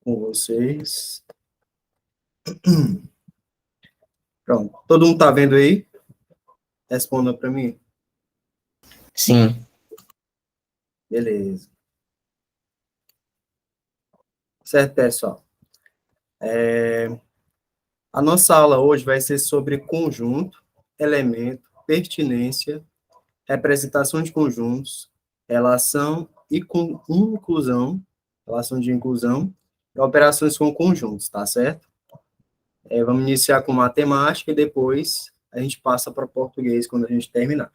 com vocês. Pronto. Todo mundo está vendo aí? Responda para mim. Sim. Beleza. Certo, pessoal? A nossa aula hoje vai ser sobre conjunto, elemento, pertinência, representação de conjuntos, relação e inclusão, relação de inclusão e operações com conjuntos, tá certo? Vamos iniciar com matemática e depois a gente passa para português quando a gente terminar.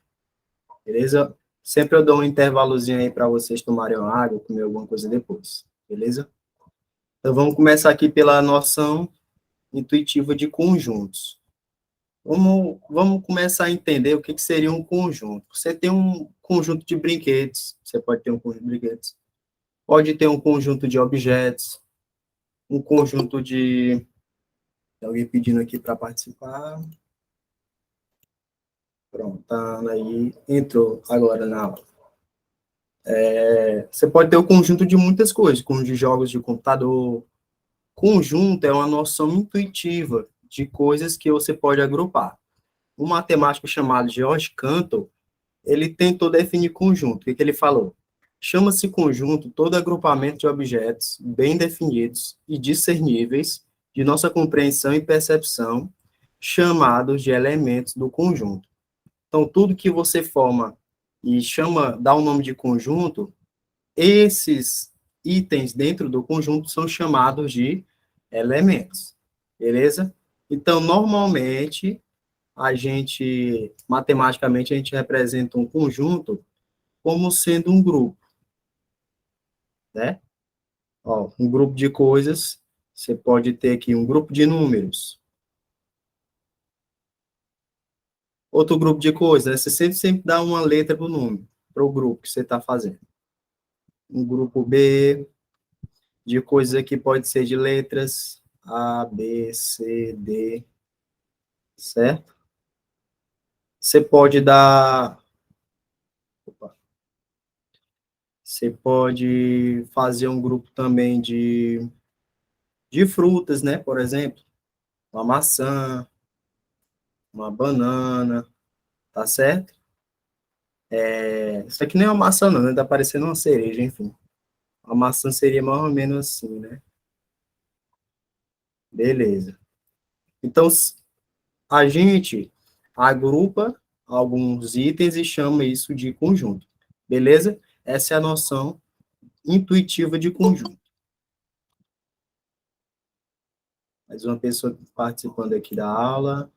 Beleza? Sempre eu dou um intervalozinho aí para vocês tomarem água, comer alguma coisa depois. Beleza? Então vamos começar aqui pela noção intuitiva de conjuntos. Vamos começar a entender o que seria um conjunto. Você tem um conjunto de brinquedos, você pode ter um conjunto de brinquedos, pode ter um conjunto de objetos, um conjunto de... Tem alguém pedindo aqui para participar. Pronto, tá aí, entrou agora na aula. Você pode ter um conjunto de muitas coisas, conjunto de jogos de computador. Conjunto é uma noção intuitiva de coisas que você pode agrupar. Um matemático chamado George Cantor, ele tentou definir conjunto. O que ele falou? Chama-se conjunto todo agrupamento de objetos bem definidos e discerníveis de nossa compreensão e percepção, chamados de elementos do conjunto. Então, tudo que você forma e dá o nome de conjunto, esses itens dentro do conjunto são chamados de elementos. Beleza? Então, normalmente, matematicamente, a gente representa um conjunto como sendo um grupo, né? Ó, um grupo de coisas, você pode ter aqui um grupo de números. Outro grupo de coisas, né? Você sempre dá uma letra para o número, para o grupo que você está fazendo. Um grupo B, de coisas aqui pode ser de letras, A, B, C, D, certo? Você pode dar... Você pode fazer um grupo também de frutas, né? Por exemplo, uma maçã, uma banana, tá certo? Isso aqui nem é uma maçã, não, né? Tá parecendo uma cereja, enfim. A maçã seria mais ou menos assim, né? Beleza. Então, a gente agrupa alguns itens e chama isso de conjunto. Beleza? Essa é a noção intuitiva de conjunto. Mais uma pessoa participando aqui da aula.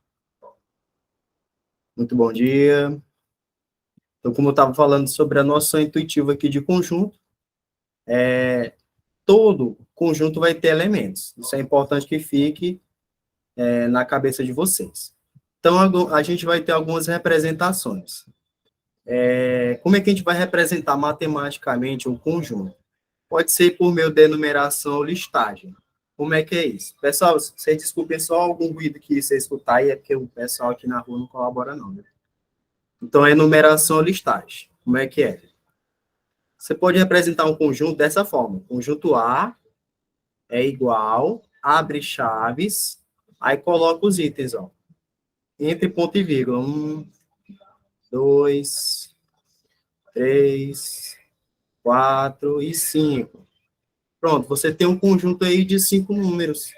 Muito bom dia. Então, como eu estava falando sobre a noção intuitiva aqui de conjunto, todo conjunto vai ter elementos. Isso é importante que fique na cabeça de vocês. Então, a gente vai ter algumas representações. Como é que a gente vai representar matematicamente um conjunto? Pode ser por meio de enumeração ou listagem. Como é que é isso? Pessoal, vocês desculpem só algum ruído que você escutar, e é porque o pessoal aqui na rua não colabora, não. Né? Então, enumeração ou listagem. Como é que é? Você pode representar um conjunto dessa forma. Conjunto A é igual, abre chaves, aí coloca os itens, ó. Entre ponto e vírgula. 1, 2, 3, 4 e 5. Pronto, você tem um conjunto aí de 5 números.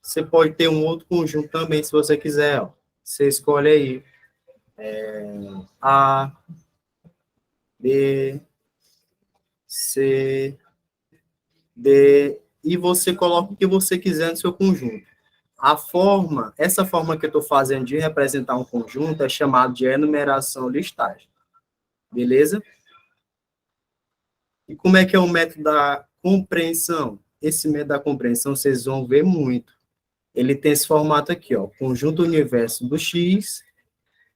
Você pode ter um outro conjunto também, se você quiser, ó. Você escolhe aí. A, B, C, D, e você coloca o que você quiser no seu conjunto. Essa forma que eu estou fazendo de representar um conjunto é chamada de enumeração listagem. Beleza? E como é que é o método da compreensão? Esse método da compreensão vocês vão ver muito. Ele tem esse formato aqui, ó, conjunto universo do X,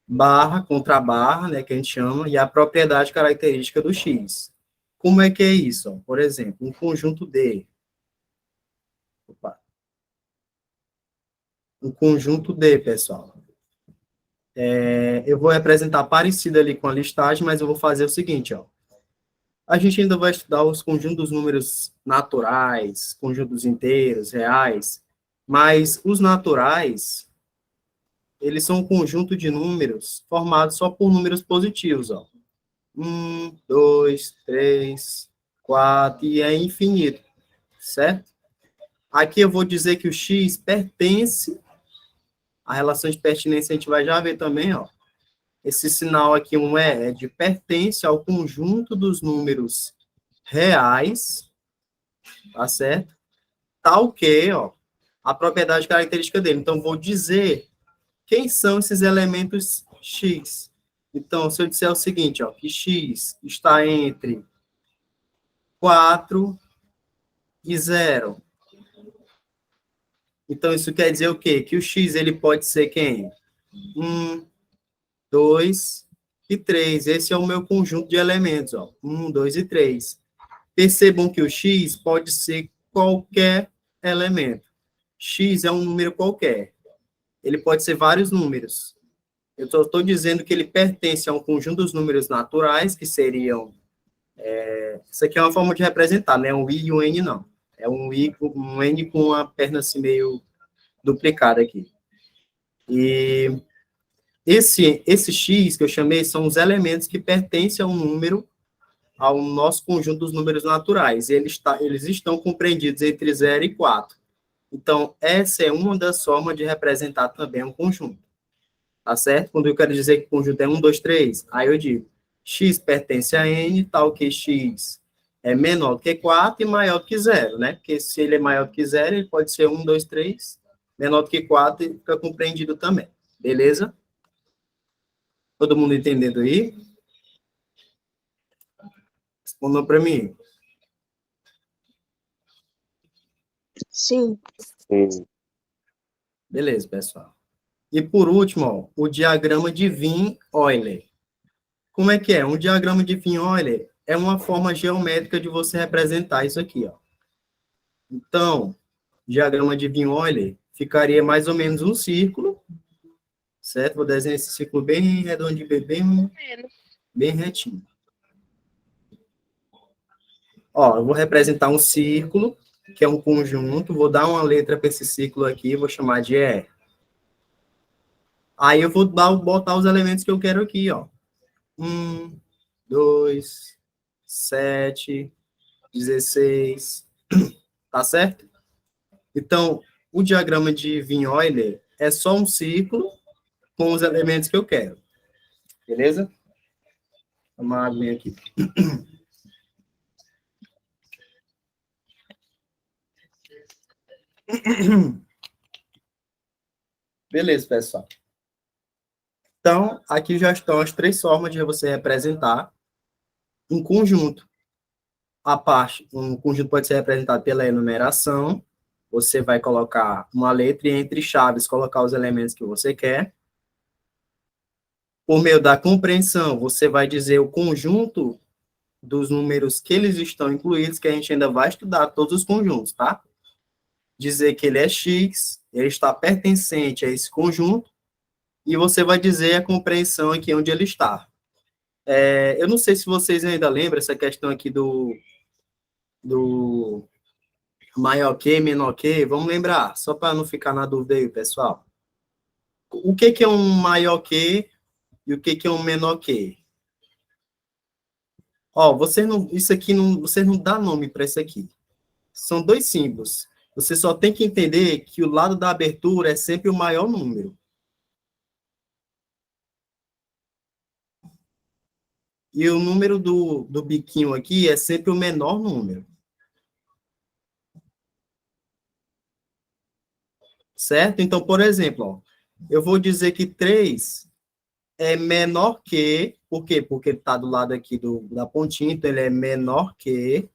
barra, contra barra, né, que a gente chama, e a propriedade característica do X. Como é que é isso? Ó? Por exemplo, um conjunto D. Um conjunto D, pessoal. Eu vou representar parecido ali com a listagem, mas eu vou fazer o seguinte, ó. A gente ainda vai estudar os conjuntos dos números naturais, conjuntos inteiros, reais, mas os naturais, eles são um conjunto de números formados só por números positivos, ó. 1, 2, 3, 4, e é infinito, certo? Aqui eu vou dizer que o x pertence, a relação de pertinência a gente vai já ver também, ó. Esse sinal aqui, é de pertence ao conjunto dos números reais, tá certo? Tal que, ó, a propriedade característica dele. Então, vou dizer quem são esses elementos x. Então, se eu disser o seguinte, ó, que x está entre 4 e 0. Então, isso quer dizer o quê? Que o x, ele pode ser quem? 1, 2 e 3. Esse é o meu conjunto de elementos, ó. 1, 2 e 3. Percebam que o x pode ser qualquer elemento. X é um número qualquer. Ele pode ser vários números. Eu estou dizendo que ele pertence a um conjunto dos números naturais, que seriam... isso aqui é uma forma de representar, não é um i e um n, não. É um i, um n com uma perna assim meio duplicada aqui. E esse x que eu chamei são os elementos que pertencem a um número, ao nosso conjunto dos números naturais. Eles estão compreendidos entre 0 e 4. Então, essa é uma das formas de representar também um conjunto. Tá certo? Quando eu quero dizer que o conjunto é 1, 2, 3, aí eu digo, x pertence a n, tal que x é menor do que 4 e maior do que 0, né? Porque se ele é maior do que 0, ele pode ser 1, 2, 3, menor do que 4 e fica compreendido também. Beleza? Todo mundo entendendo aí? Respondam para mim. Sim. Beleza, pessoal. E por último, ó, o diagrama de Wien-Euler. Como é que é? Um diagrama de Wien-Euler é uma forma geométrica de você representar isso aqui, ó. Então, diagrama de Wien-Euler ficaria mais ou menos um círculo, certo? Vou desenhar esse círculo bem redondinho, bem retinho. Ó, eu vou representar um círculo, que é um conjunto, vou dar uma letra para esse círculo aqui, vou chamar de E. Aí eu vou botar os elementos que eu quero aqui, ó. 1, 2, 7, 16, tá certo? Então, o diagrama de Wien-Euler é só um círculo com os elementos que eu quero. Beleza? Vou tomar uma aguinha aqui. Beleza, pessoal. Então, aqui já estão as três formas de você representar um conjunto. Um conjunto pode ser representado pela enumeração. Você vai colocar uma letra e entre chaves colocar os elementos que você quer. Por meio da compreensão, você vai dizer o conjunto dos números que eles estão incluídos, que a gente ainda vai estudar todos os conjuntos, tá? Dizer que ele é x, ele está pertencente a esse conjunto, e você vai dizer a compreensão aqui onde ele está. Eu não sei se vocês ainda lembram essa questão aqui do maior que, menor que, vamos lembrar, só para não ficar na dúvida aí, pessoal. O que é um maior que e o que é um menor que? Ó, você não dá nome para isso aqui. São dois símbolos. Você só tem que entender que o lado da abertura é sempre o maior número. E o número do biquinho aqui é sempre o menor número. Certo? Então, por exemplo, ó, eu vou dizer que 3 é menor que... Por quê? Porque ele está do lado aqui da pontinha, então ele é menor que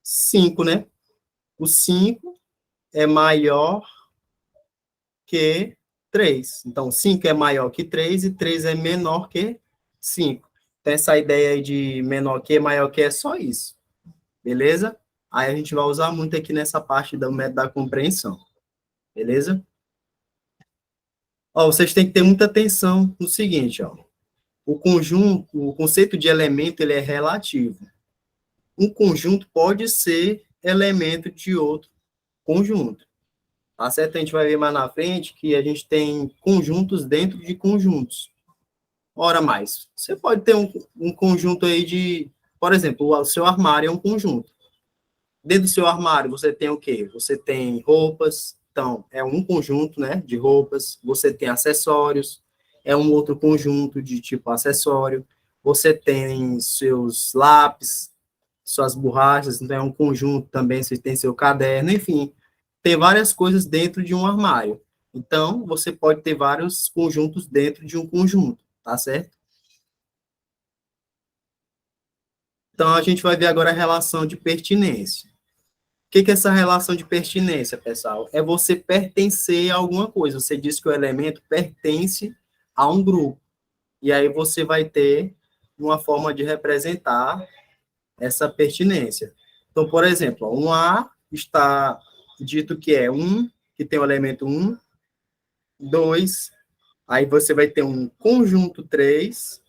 5, né? O 5 é maior que 3. Então, 5 é maior que 3 e 3 é menor que 5. Então, essa ideia aí de menor que, maior que é só isso. Beleza? Aí a gente vai usar muito aqui nessa parte do método da compreensão. Beleza? Ó, vocês têm que ter muita atenção no seguinte, ó. O conjunto, o conceito de elemento, ele é relativo. Um conjunto pode ser elemento de outro conjunto. Tá certo? A gente vai ver mais na frente que a gente tem conjuntos dentro de conjuntos. Ora mais, você pode ter um conjunto aí de, por exemplo, o seu armário é um conjunto. Dentro do seu armário você tem o quê? Você tem roupas, então é um conjunto, né, de roupas. Você tem acessórios, é um outro conjunto de tipo acessório. Você tem seus lápis, suas borrachas, então é um conjunto também. Você tem seu caderno, enfim, tem várias coisas dentro de um armário. Então você pode ter vários conjuntos dentro de um conjunto, tá certo? Então, a gente vai ver agora a relação de pertinência. O que é essa relação de pertinência, pessoal? É você pertencer a alguma coisa. Você diz que o elemento pertence a um grupo. E aí você vai ter uma forma de representar essa pertinência. Então, por exemplo, um A está dito que é um, que tem o elemento 1, 2, aí você vai ter um conjunto 3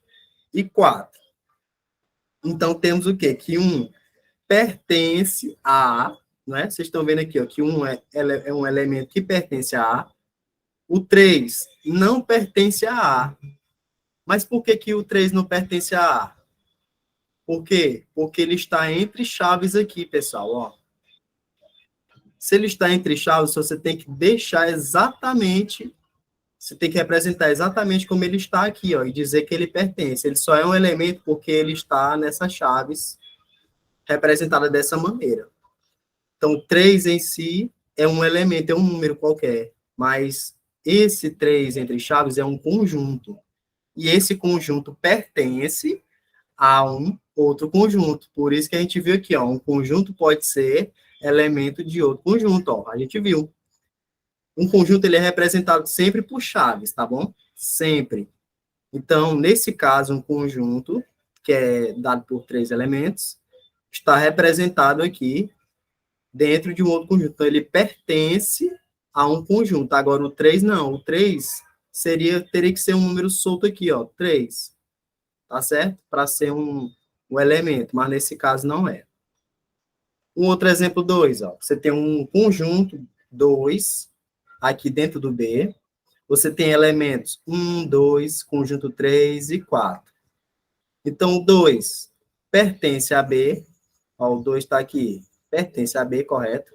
e 4. Então, temos o quê? Que um pertence a, né? Vocês estão vendo aqui, ó, que um é um elemento que pertence a A. O 3 não pertence a A. Mas por que, que o 3 não pertence a A? Por quê? Porque ele está entre chaves aqui, pessoal, ó. Se ele está entre chaves, você tem que deixar exatamente, você tem que representar exatamente como ele está aqui, ó, e dizer que ele pertence. Ele só é um elemento porque ele está nessas chaves representada dessa maneira. Então, 3 em si é um elemento, é um número qualquer, mas esse 3 entre chaves é um conjunto. E esse conjunto pertence a um outro conjunto. Por isso que a gente viu aqui, ó, um conjunto pode ser elemento de outro conjunto, ó, a gente viu. Um conjunto ele é representado sempre por chaves, tá bom? Sempre. Então, nesse caso, um conjunto, que é dado por 3 elementos, está representado aqui dentro de um outro conjunto. Então, ele pertence a um conjunto. Agora, o 3 não. O 3 teria que ser um número solto aqui, ó, 3. Tá certo? Para ser um elemento, mas nesse caso não é. Um outro exemplo, 2, ó. Você tem um conjunto 2 aqui dentro do B. Você tem elementos 1, 2, conjunto 3 e 4. Então, o 2 pertence a B. Ó, o 2 está aqui. Pertence a B, correto?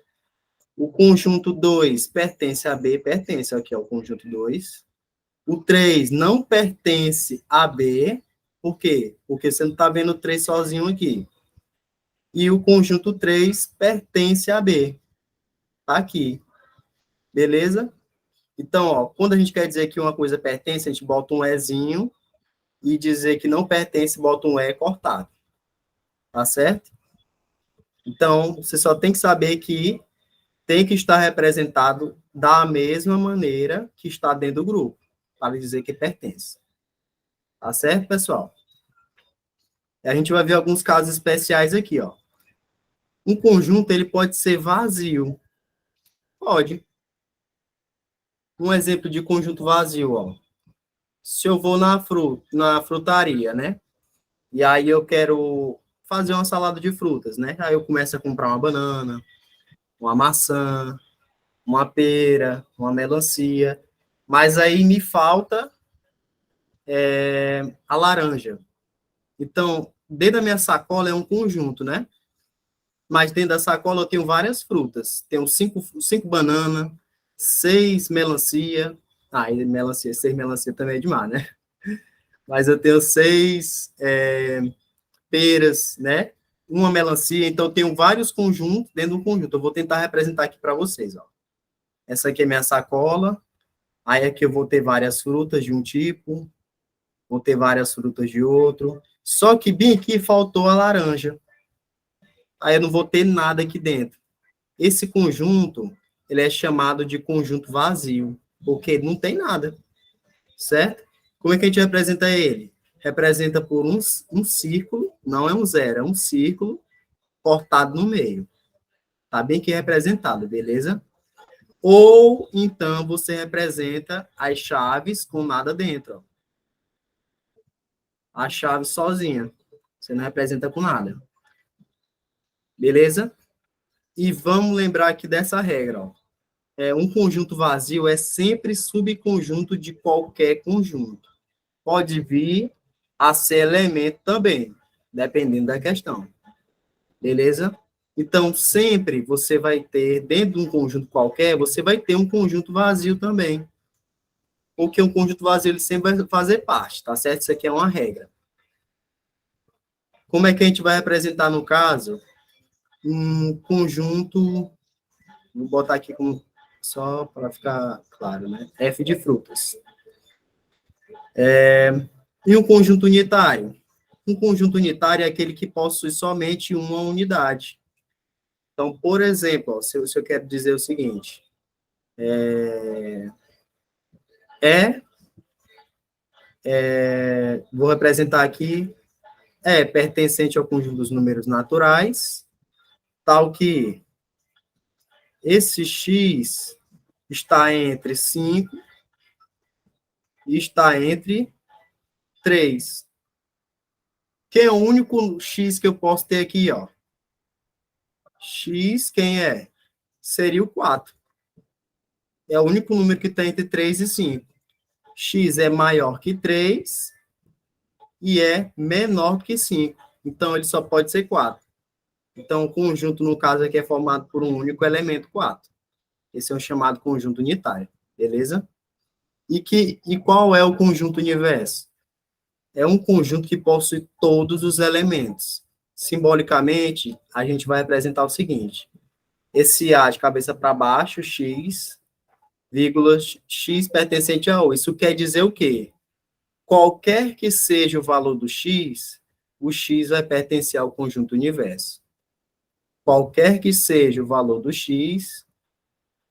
O conjunto 2 pertence a B, pertence aqui ao conjunto 2. O 3 não pertence a B, por quê? Porque você não está vendo o 3 sozinho aqui. E o conjunto 3 pertence a B. Tá aqui. Beleza? Então, ó, quando a gente quer dizer que uma coisa pertence, a gente bota um Ezinho, e dizer que não pertence, bota um E cortado. Tá certo? Então, você só tem que saber que tem que estar representado da mesma maneira que está dentro do grupo, para dizer que pertence. Tá certo, pessoal? E a gente vai ver alguns casos especiais aqui, ó. Um conjunto, ele pode ser vazio. Pode. Um exemplo de conjunto vazio, ó. Se eu vou na frutaria, né? E aí eu quero fazer uma salada de frutas, né? Aí eu começo a comprar uma banana, uma maçã, uma pera, uma melancia, mas aí me falta a laranja. Então, dentro da minha sacola é um conjunto, né? Mas dentro da sacola eu tenho várias frutas. Tenho cinco bananas, 6 melancia. Ah, e melancia, 6 melancia também é demais, né? Mas eu tenho 6 peras, né? Uma melancia. Então, eu tenho vários conjuntos dentro do conjunto. Eu vou tentar representar aqui para vocês, ó. Essa aqui é minha sacola. Aí aqui eu vou ter várias frutas de um tipo, vou ter várias frutas de outro. Só que bem aqui faltou a laranja. Aí eu não vou ter nada aqui dentro. Esse conjunto, ele é chamado de conjunto vazio, porque não tem nada, certo? Como é que a gente representa ele? Representa por um círculo, não é um zero, é um círculo cortado no meio. Tá bem que representado, beleza? Ou, então, você representa as chaves com nada dentro, ó. a chave sozinha. Você não representa com nada. Beleza? E vamos lembrar aqui dessa regra, ó. Um conjunto vazio é sempre subconjunto de qualquer conjunto. Pode vir a ser elemento também, dependendo da questão. Beleza? Então, sempre você vai ter, dentro de um conjunto qualquer, você vai ter um conjunto vazio também. Porque um conjunto vazio ele sempre vai fazer parte, tá certo? Isso aqui é uma regra. Como é que a gente vai representar, no caso, um conjunto, vou botar aqui como, só para ficar claro, né? F de frutas. E um conjunto unitário? Um conjunto unitário é aquele que possui somente uma unidade. Então, por exemplo, ó, se eu quero dizer o seguinte, vou representar aqui, pertencente ao conjunto dos números naturais, tal que esse x está entre 5 e está entre 3. Quem é o único x que eu posso ter aqui, ó? X, quem é? Seria o 4. É o único número que está entre 3 e 5. X é maior que 3 e é menor que 5. Então, ele só pode ser 4. Então, o conjunto, no caso aqui, é formado por um único elemento, 4. Esse é o chamado conjunto unitário, beleza? E qual é o conjunto universo? É um conjunto que possui todos os elementos. Simbolicamente, a gente vai representar o seguinte: esse A de cabeça para baixo, X, vírgula, X pertencente a O. Isso quer dizer o quê? Qualquer que seja o valor do X, o X vai pertencer ao conjunto universo. Qualquer que seja o valor do X,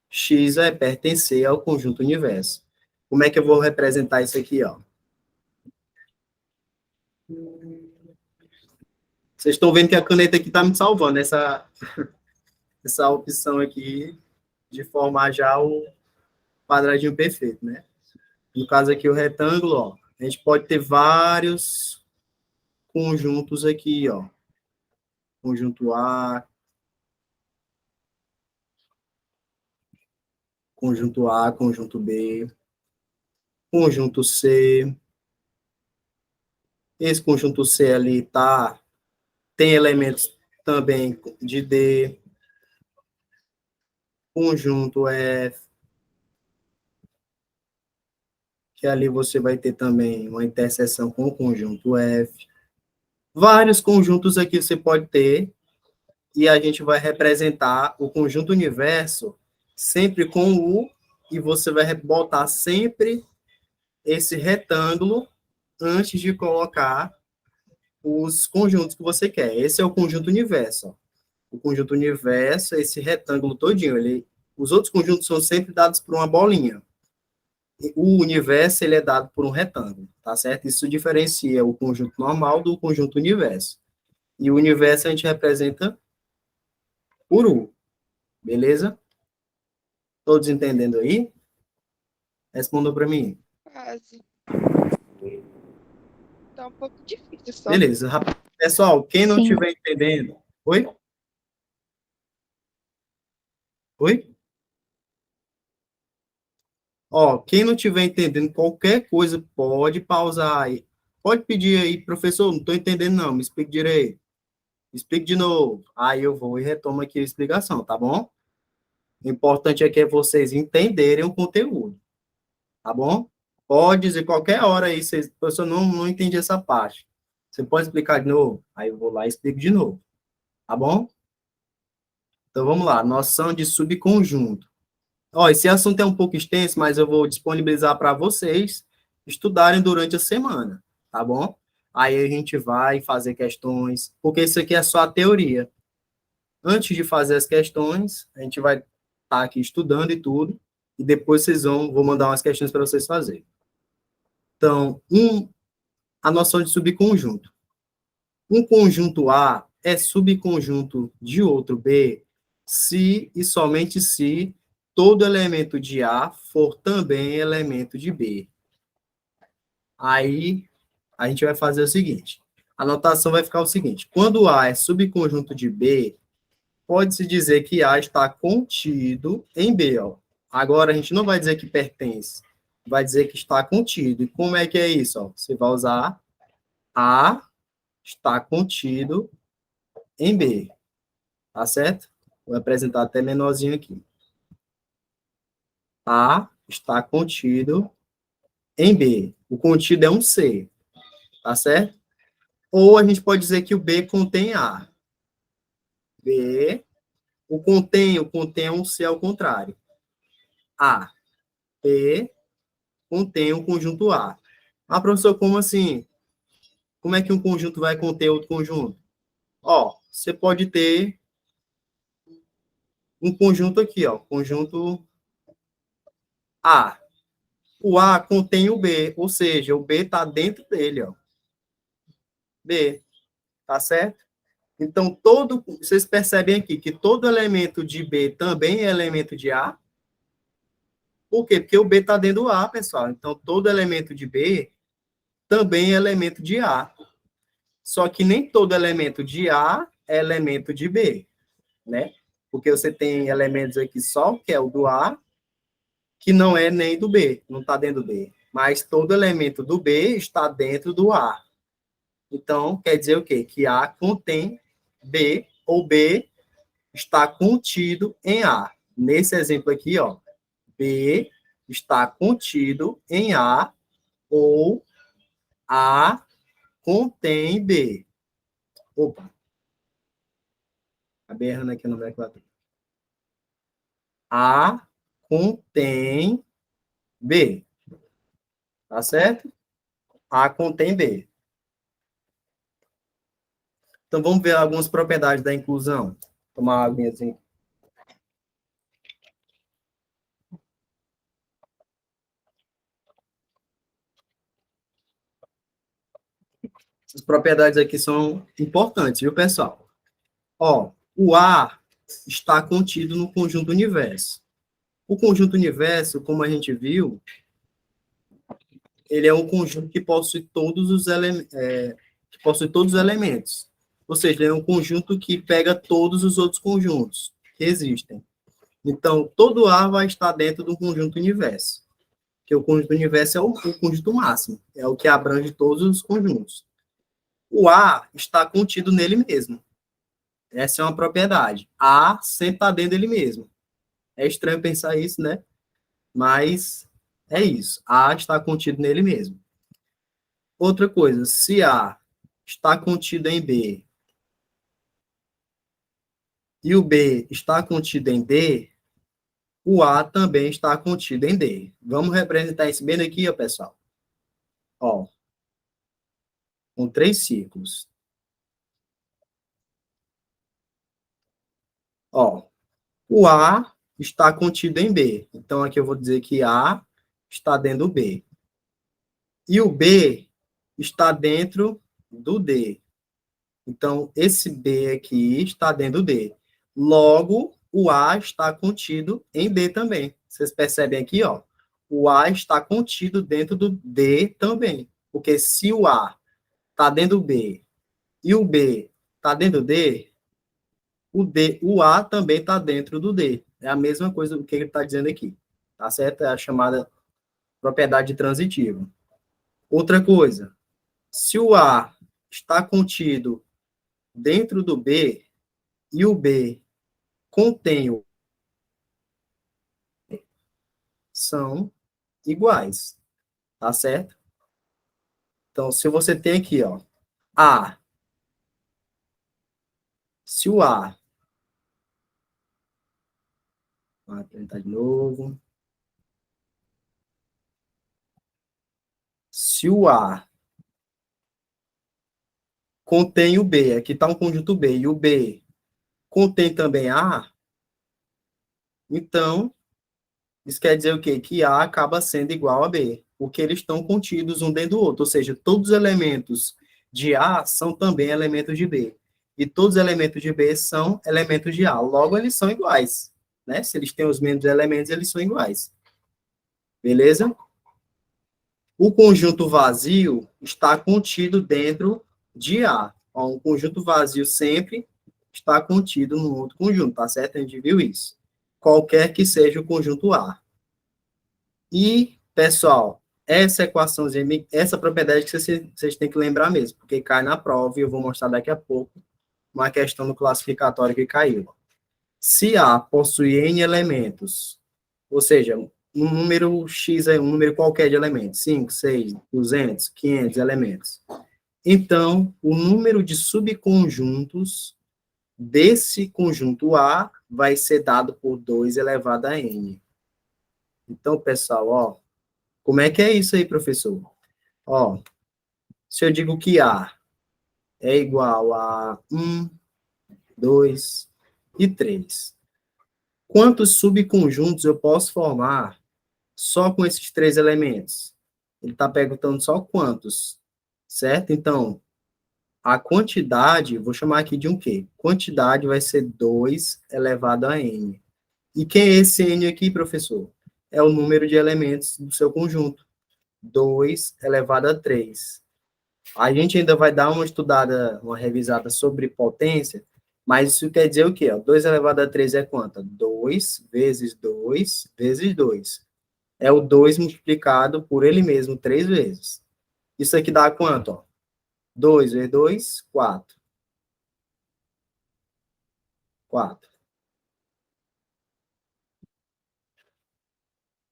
X vai pertencer ao conjunto universo. Como é que eu vou representar isso aqui, ó? Vocês estão vendo que a caneta aqui está me salvando, essa opção aqui de formar já o quadradinho perfeito, né? No caso aqui, o retângulo, ó, a gente pode ter vários conjuntos aqui, ó. Conjunto A, conjunto B, conjunto C. Esse conjunto C ali tem elementos também de D. Conjunto F, que ali você vai ter também uma interseção com o conjunto F. Vários conjuntos aqui você pode ter, e a gente vai representar o conjunto universo sempre com U, e você vai botar sempre esse retângulo antes de colocar os conjuntos que você quer. Esse é o conjunto universo. Ó. O conjunto universo é esse retângulo todinho. Os outros conjuntos são sempre dados por uma bolinha. O universo ele é dado por um retângulo, tá certo? Isso diferencia o conjunto normal do conjunto universo. E o universo a gente representa por U, beleza? Todos entendendo aí? Respondam para mim. Quase. Tá um pouco difícil só. Beleza. Pessoal, quem não Sim. estiver entendendo... Oi? Oi? Ó, quem não estiver entendendo qualquer coisa, pode pausar aí. Pode pedir aí, professor, não estou entendendo não, me explique direito. Explique de novo. Aí eu vou e retomo aqui a explicação, tá bom? O importante é que vocês entenderem o conteúdo, tá bom? Pode dizer qualquer hora aí, professor, não entendi essa parte. Você pode explicar de novo? Aí eu vou lá e explico de novo, tá bom? Então vamos lá, noção de subconjunto. Ó, esse assunto é um pouco extenso, mas eu vou disponibilizar para vocês estudarem durante a semana, tá bom? Aí a gente vai fazer questões, porque isso aqui é só a teoria. Antes de fazer as questões, a gente vai estar aqui estudando e tudo, e depois vou mandar umas questões para vocês fazerem. Então, a noção de subconjunto. Um conjunto A é subconjunto de outro B se e somente se todo elemento de A for também elemento de B. Aí, a gente vai fazer o seguinte. A notação vai ficar o seguinte. Quando A é subconjunto de B, pode-se dizer que A está contido em B, ó. Agora, a gente não vai dizer que pertence, vai dizer que está contido. E como é que é isso? Ó? Você vai usar A está contido em B, tá certo? Vou apresentar até menorzinho aqui. A está contido em B. O contido é um C, tá certo? Ou a gente pode dizer que o B contém A. B, o contém é um C ao contrário. A, B, contém um conjunto A. Ah, professor, como assim? Como é que um conjunto vai conter outro conjunto? Ó, você pode ter um conjunto aqui, ó, conjunto A. O A contém o B, ou seja, o B está dentro dele, ó. B, tá certo? Então, vocês percebem aqui que todo elemento de B também é elemento de A. Por quê? Porque o B está dentro do A, pessoal. Então, todo elemento de B também é elemento de A. Só que nem todo elemento de A é elemento de B, né? Porque você tem elementos aqui só, que é o do A, que não é nem do B, não está dentro do B. Mas todo elemento do B está dentro do A. Então, quer dizer o quê? Que A contém B, ou B está contido em A. Nesse exemplo aqui, ó, B está contido em A, ou A contém B. Opa, acabei errando aqui no nomenclatura. A contém B. Tá certo? A contém B. Então, vamos ver algumas propriedades da inclusão. Tomar uma aguinha assim. Essas propriedades aqui são importantes, viu, pessoal? Ó, o A está contido no conjunto universo. O conjunto universo, como a gente viu, ele é um conjunto que possui todos os elementos. Ou seja, ele é um conjunto que pega todos os outros conjuntos que existem. Então, todo A vai estar dentro do conjunto universo. Que o conjunto universo é o conjunto máximo, é o que abrange todos os conjuntos. O A está contido nele mesmo. Essa é uma propriedade. A sempre está dentro dele mesmo. É estranho pensar isso, né? Mas é isso. A está contido nele mesmo. Outra coisa, se A está contido em B e o B está contido em D, o A também está contido em D. Vamos representar isso bem aqui, ó, pessoal. Ó, com 3 círculos. Ó, o A está contido em B. Então, aqui eu vou dizer que A está dentro do B. E o B está dentro do D. Então, esse B aqui está dentro do D. Logo, o A está contido em D também. Vocês percebem aqui, ó? O A está contido dentro do D também. Porque se o A está dentro do B e o B está dentro do D, o A também está dentro do D. É a mesma coisa que ele está dizendo aqui. Tá certo? É a chamada propriedade transitiva. Outra coisa, se o A está contido dentro do B e o B contém o são iguais, tá certo? Então, se você tem aqui, ó, A, se o A, vou apresentar de novo, se o A contém o B, aqui está um conjunto B, e o B contém também A, então, isso quer dizer o quê? Que A acaba sendo igual a B, porque eles estão contidos um dentro do outro, ou seja, todos os elementos de A são também elementos de B, e todos os elementos de B são elementos de A, logo eles são iguais, né? Se eles têm os mesmos elementos, eles são iguais. Beleza? O conjunto vazio está contido dentro de A. Ó, um conjunto vazio sempre está contido no outro conjunto, tá certo? A gente viu isso. Qualquer que seja o conjunto A. E, pessoal, essa equaçãozinha, essa propriedade que vocês têm que lembrar mesmo, porque cai na prova e eu vou mostrar daqui a pouco uma questão no classificatório que caiu. Se A possui N elementos, ou seja, um número X é um número qualquer de elementos, 5, 6, 200, 500 elementos. Então, o número de subconjuntos desse conjunto A vai ser dado por 2 elevado a N. Então, pessoal, ó, como é que é isso aí, professor? Ó, se eu digo que A é igual a 1, 2 e 3, quantos subconjuntos eu posso formar só com esses 3 elementos? Ele está perguntando só quantos, certo? Então, a quantidade, vou chamar aqui de um quê? Quantidade vai ser 2 elevado a n. E quem é esse n aqui, professor? É o número de elementos do seu conjunto. 2 elevado a 3. A gente ainda vai dar uma estudada, uma revisada sobre potência, mas isso quer dizer o quê? 2 elevado a 3 é quanto? 2 vezes 2 vezes 2. É o 2 multiplicado por ele mesmo 3 vezes. Isso aqui dá quanto? Ó? 2 vezes 2, 4. 4.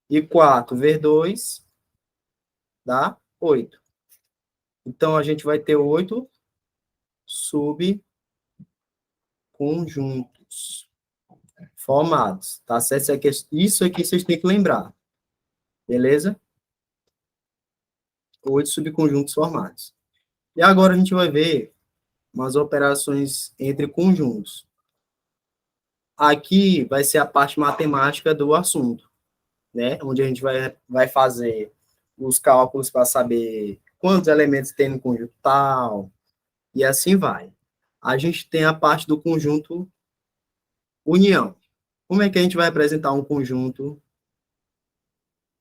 E 4 vezes 2 dá 8. Então, a gente vai ter 8 subconjuntos formados, tá certo? Isso aqui vocês têm que lembrar, beleza? 8 subconjuntos formados. E agora a gente vai ver umas operações entre conjuntos. Aqui vai ser a parte matemática do assunto, né? Onde a gente vai fazer os cálculos para saber quantos elementos tem no conjunto tal, e assim vai. A gente tem a parte do conjunto união. Como é que a gente vai apresentar um conjunto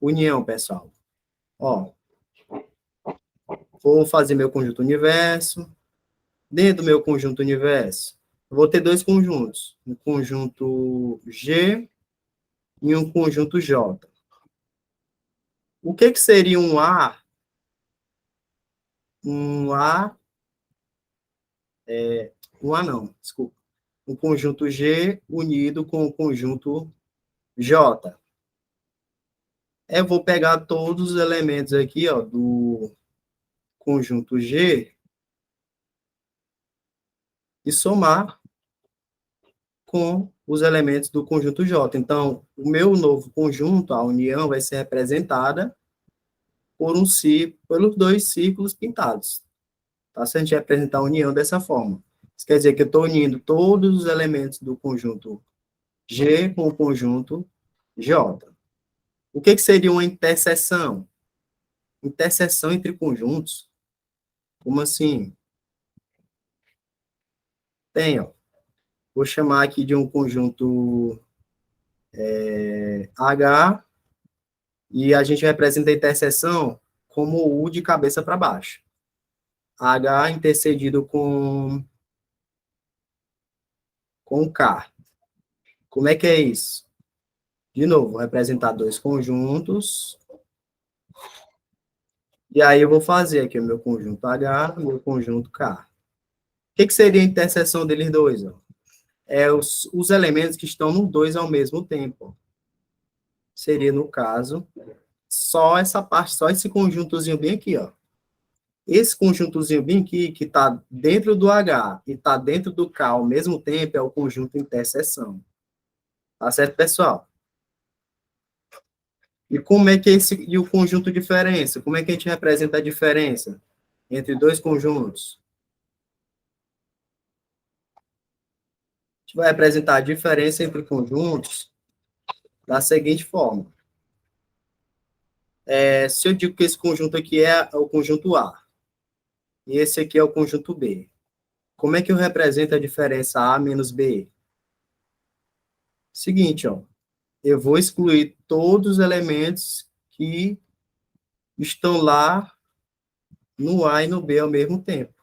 união, pessoal? Ó, vou fazer meu conjunto universo. Dentro do meu conjunto universo, eu vou ter dois conjuntos, um conjunto G e um conjunto J. O que seria um A? Um A não, desculpa. Um conjunto G unido com o conjunto J. Eu vou pegar todos os elementos aqui, ó, do conjunto G e somar com os elementos do conjunto J. Então, o meu novo conjunto, a união, vai ser representada pelos dois círculos pintados. Tá? Se a gente representar a união dessa forma. Isso quer dizer que eu estou unindo todos os elementos do conjunto G com o conjunto J. O que seria uma interseção? Interseção entre conjuntos? Como assim? Tem, ó. Vou chamar aqui de um conjunto H, e a gente representa a interseção como U de cabeça para baixo. H intercedido com K. Como é que é isso? De novo, vou representar dois conjuntos. E aí eu vou fazer aqui o meu conjunto H, o meu conjunto K. O que seria a interseção deles dois? Ó? É os elementos que estão no 2 ao mesmo tempo. Seria, no caso, só essa parte, só esse conjuntozinho bem aqui, ó. Esse conjuntozinho bem aqui, que está dentro do H e está dentro do K ao mesmo tempo, é o conjunto interseção. Tá certo, pessoal? E como é que e o conjunto diferença? Como é que a gente representa a diferença entre dois conjuntos? A gente vai representar a diferença entre conjuntos da seguinte forma. Se eu digo que esse conjunto aqui é o conjunto A, e esse aqui é o conjunto B, como é que eu represento a diferença A menos B? Seguinte, ó, eu vou excluir todos os elementos que estão lá no A e no B ao mesmo tempo.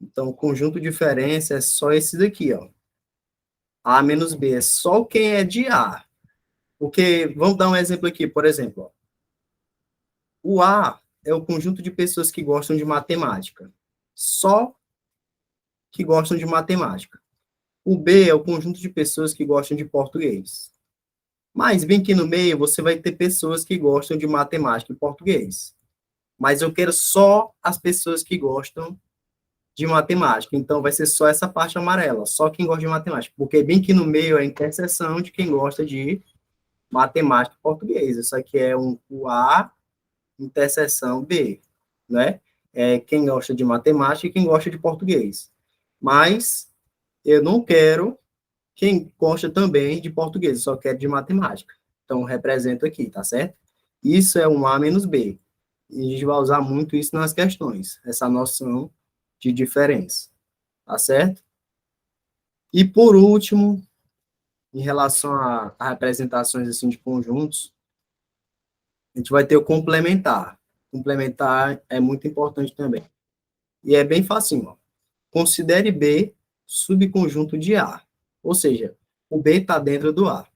Então, o conjunto de diferença é só esse daqui, ó. A menos B é só quem é de A. Porque, vamos dar um exemplo aqui, por exemplo, ó. O A é o conjunto de pessoas que gostam de matemática. Só que gostam de matemática. O B é o conjunto de pessoas que gostam de português. Mas bem que no meio você vai ter pessoas que gostam de matemática e português. Mas eu quero só as pessoas que gostam de matemática. Então vai ser só essa parte amarela, só quem gosta de matemática. Porque bem que no meio é a interseção de quem gosta de matemática e português. Isso aqui é o A, interseção B, né? É quem gosta de matemática e quem gosta de português. Mas eu não quero quem gosta também de português, eu só quero de matemática. Então, represento aqui, tá certo? Isso é um A menos B. E a gente vai usar muito isso nas questões, essa noção de diferença, tá certo? E, por último, em relação a representações assim, de conjuntos, a gente vai ter o complementar. Complementar é muito importante também. E é bem facinho, ó. Considere B subconjunto de A. Ou seja, o B está dentro do A.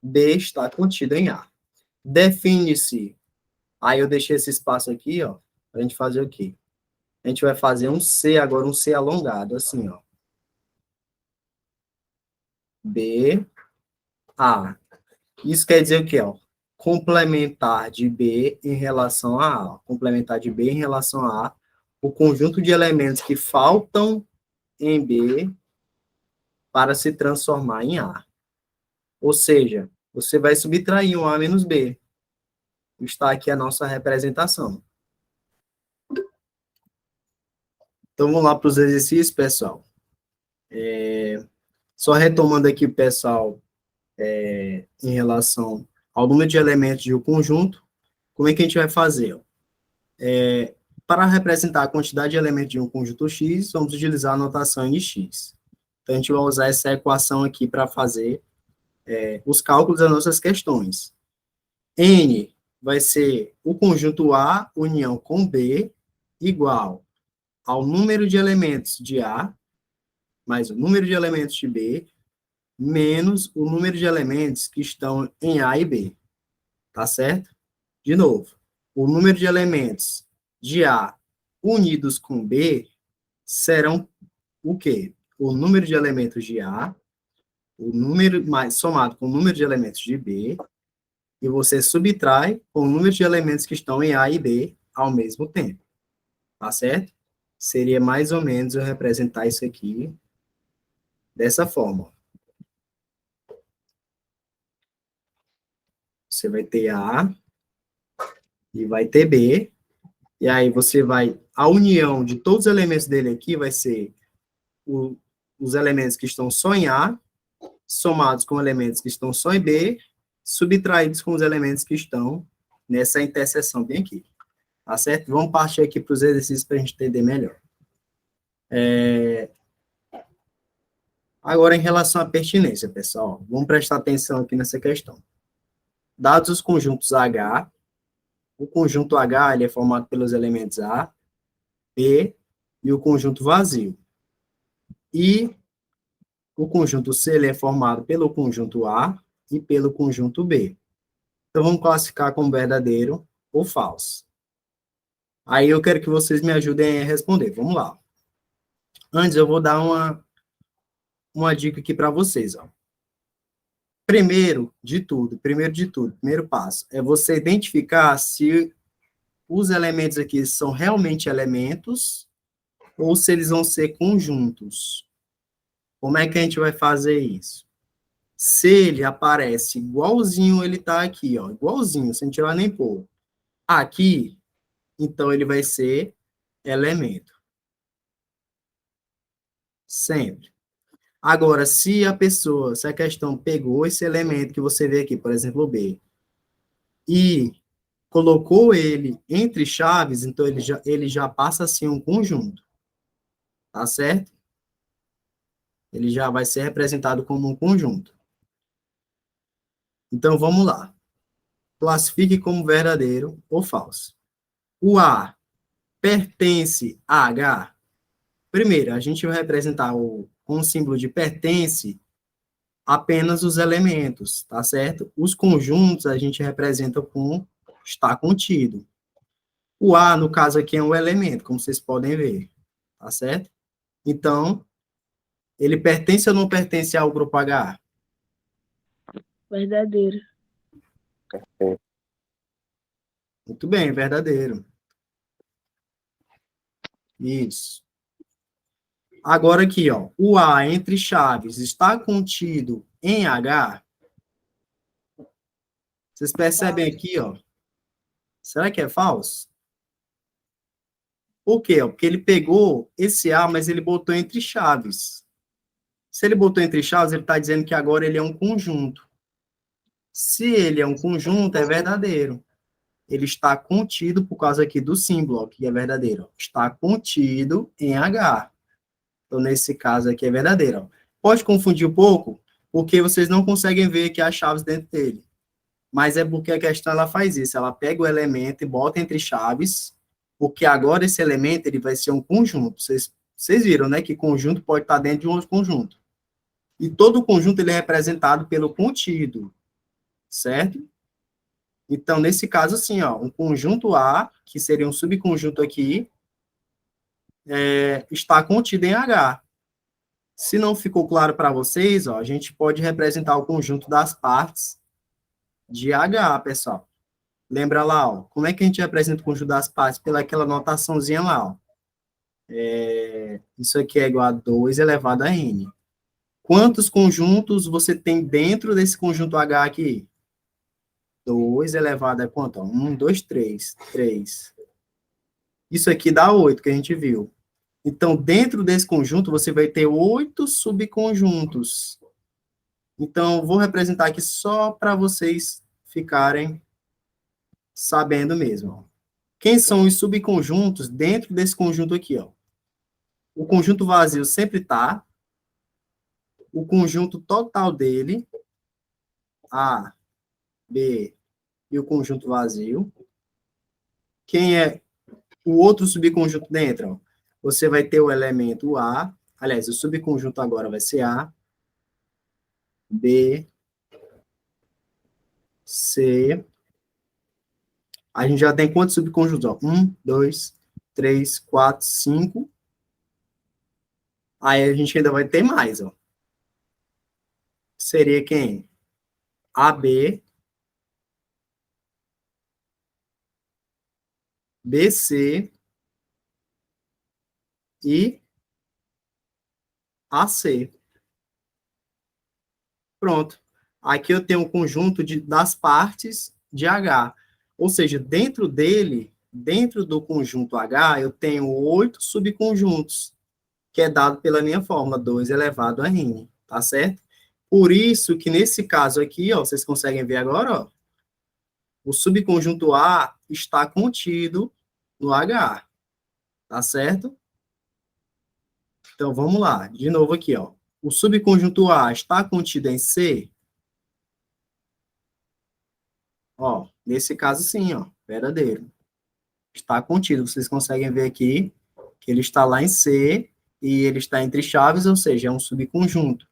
B está contido em A. Define-se. Aí eu deixei esse espaço aqui, ó, para a gente fazer o quê? A gente vai fazer um C agora, um C alongado, assim, ó. B, A. Isso quer dizer o quê, ó? Complementar de B em relação a A. Complementar de B em relação a A. O conjunto de elementos que faltam em B para se transformar em A. Ou seja, você vai subtrair um A menos B. Está aqui a nossa representação. Então, vamos lá para os exercícios, pessoal. Só retomando aqui, pessoal, em relação ao número de elementos de um conjunto, como é que a gente vai fazer? Para representar a quantidade de elementos de um conjunto X, vamos utilizar a notação NX. Então, a gente vai usar essa equação aqui para fazer os cálculos das nossas questões. N vai ser o conjunto A união com B igual ao número de elementos de A mais o número de elementos de B menos o número de elementos que estão em A e B. Tá certo? De novo, o número de elementos de A unidos com B serão o quê? O número de elementos de A, o número mais somado com o número de elementos de B, e você subtrai com o número de elementos que estão em A e B ao mesmo tempo. Tá certo? Seria mais ou menos eu representar isso aqui dessa forma. Você vai ter A e vai ter B, e aí você vai... A união de todos os elementos dele aqui vai ser os elementos que estão só em A, somados com elementos que estão só em B, subtraídos com os elementos que estão nessa interseção bem aqui. Tá certo? Vamos partir aqui para os exercícios para a gente entender melhor. Agora, em relação à pertinência, pessoal, vamos prestar atenção aqui nessa questão. Dados os conjuntos H, o conjunto H ele é formado pelos elementos A, B e o conjunto vazio. E o conjunto C ele é formado pelo conjunto A e pelo conjunto B. Então, vamos classificar como verdadeiro ou falso. Aí eu quero que vocês me ajudem a responder. Vamos lá. Antes, eu vou dar uma dica aqui para vocês. Ó. Primeiro primeiro passo, é você identificar se os elementos aqui são realmente elementos ou se eles vão ser conjuntos. Como é que a gente vai fazer isso? Se ele aparece igualzinho ele está aqui, ó, igualzinho, sem tirar nem pôr, aqui, então ele vai ser elemento. Sempre. Agora, se a questão pegou esse elemento que você vê aqui, por exemplo, o B, e colocou ele entre chaves, então ele já passa a ser um conjunto. Tá certo? Ele já vai ser representado como um conjunto. Então, vamos lá. Classifique como verdadeiro ou falso. O A pertence a H? Primeiro, a gente vai representar com o símbolo de pertence apenas os elementos, tá certo? Os conjuntos a gente representa com está contido. O A, no caso aqui, é um elemento, como vocês podem ver, tá certo? Então, ele pertence ou não pertence ao grupo H? Verdadeiro. Muito bem, verdadeiro. Isso. Agora aqui, ó, o A entre chaves está contido em H? Vocês percebem aqui, ó? Será que é falso? Por quê? Porque ele pegou esse A, mas ele botou entre chaves. Se ele botou entre chaves, ele está dizendo que agora ele é um conjunto. Se ele é um conjunto, é verdadeiro. Ele está contido por causa aqui do símbolo, ó, que é verdadeiro. Está contido em H. Então, nesse caso aqui é verdadeiro. Ó. Pode confundir um pouco, porque vocês não conseguem ver aqui as chaves dentro dele. Mas é porque a questão ela faz isso. Ela pega o elemento e bota entre chaves, porque agora esse elemento ele vai ser um conjunto. Vocês viram, né, que conjunto pode estar dentro de um outro conjunto. E todo conjunto ele é representado pelo contido, certo? Então, nesse caso, assim, ó, um conjunto A, que seria um subconjunto aqui, está contido em H. Se não ficou claro para vocês, ó, a gente pode representar o conjunto das partes de H, pessoal. Lembra lá, ó, como é que a gente representa o conjunto das partes? Pelaquela notaçãozinha lá, ó. Isso aqui é igual a 2 elevado a n. Quantos conjuntos você tem dentro desse conjunto H aqui? 2 elevado a quanto? 1, 2, 3. 3. Isso aqui dá 8, que a gente viu. Então, dentro desse conjunto, você vai ter 8 subconjuntos. Então, vou representar aqui só para vocês ficarem sabendo mesmo. Quem são os subconjuntos dentro desse conjunto aqui? Ó? O conjunto vazio sempre está. O conjunto total dele, A, B e o conjunto vazio. Quem é o outro subconjunto dentro? Ó? Você vai ter o elemento A. Aliás, o subconjunto agora vai ser A, B, C. A gente já tem quantos subconjuntos? Ó? 1, 2, 3, 4, 5. Aí a gente ainda vai ter mais, ó. Seria quem? AB, BC e AC. Pronto. Aqui eu tenho um conjunto das partes de H. Ou seja, dentro dele, dentro do conjunto H, eu tenho 8 subconjuntos, que é dado pela minha fórmula, 2 elevado a n, tá certo? Por isso que nesse caso aqui, ó, vocês conseguem ver agora, ó, o subconjunto A está contido no H, tá certo? Então, vamos lá, de novo aqui, ó. O subconjunto A está contido em C? Ó, nesse caso sim, ó, verdadeiro. Está contido, vocês conseguem ver aqui que ele está lá em C e ele está entre chaves, ou seja, é um subconjunto.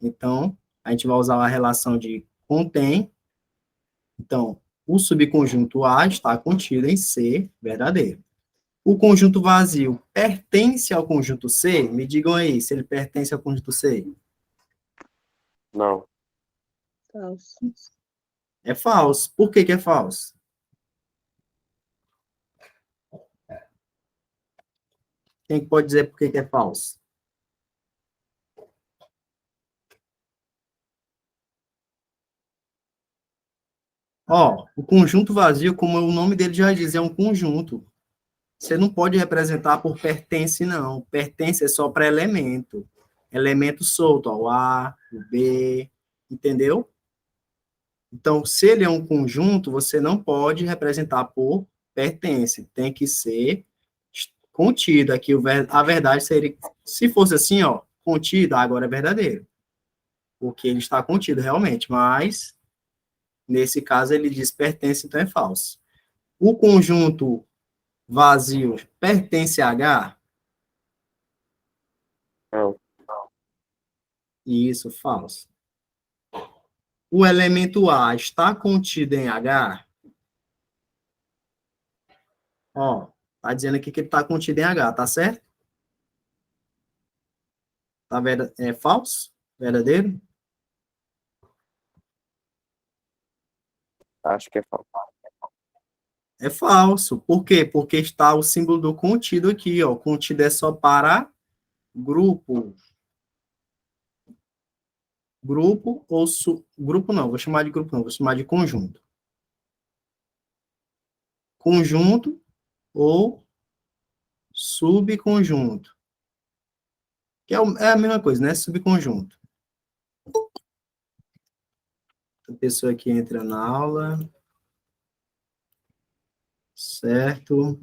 Então, a gente vai usar a relação de contém. Então, o subconjunto A está contido em C, verdadeiro. O conjunto vazio pertence ao conjunto C? Me digam aí se ele pertence ao conjunto C. Não. Falso. É falso. Por que que é falso? Quem pode dizer por que que é falso? Ó, o conjunto vazio, como o nome dele já diz, é um conjunto. Você não pode representar por pertence, não. Pertence é só para elemento. Elemento solto, ó, o A, o B, entendeu? Então, se ele é um conjunto, você não pode representar por pertence. Tem que ser contido. Aqui, a verdade seria, se fosse assim, ó, contido, agora é verdadeiro, porque ele está contido realmente, mas nesse caso ele diz pertence, então é falso. O conjunto vazio pertence a H? Não. Isso, falso. O elemento A está contido em H? Ó, tá dizendo aqui que ele está contido em H, tá certo? Tá é falso? Verdadeiro? Acho que é falso. É falso. Por quê? Porque está o símbolo do contido aqui, ó. Contido é só para grupo. Grupo ou grupo não, vou chamar de grupo não, vou chamar de conjunto. Conjunto ou subconjunto. Que é a mesma coisa, né? Subconjunto. A pessoa que entra na aula. Certo.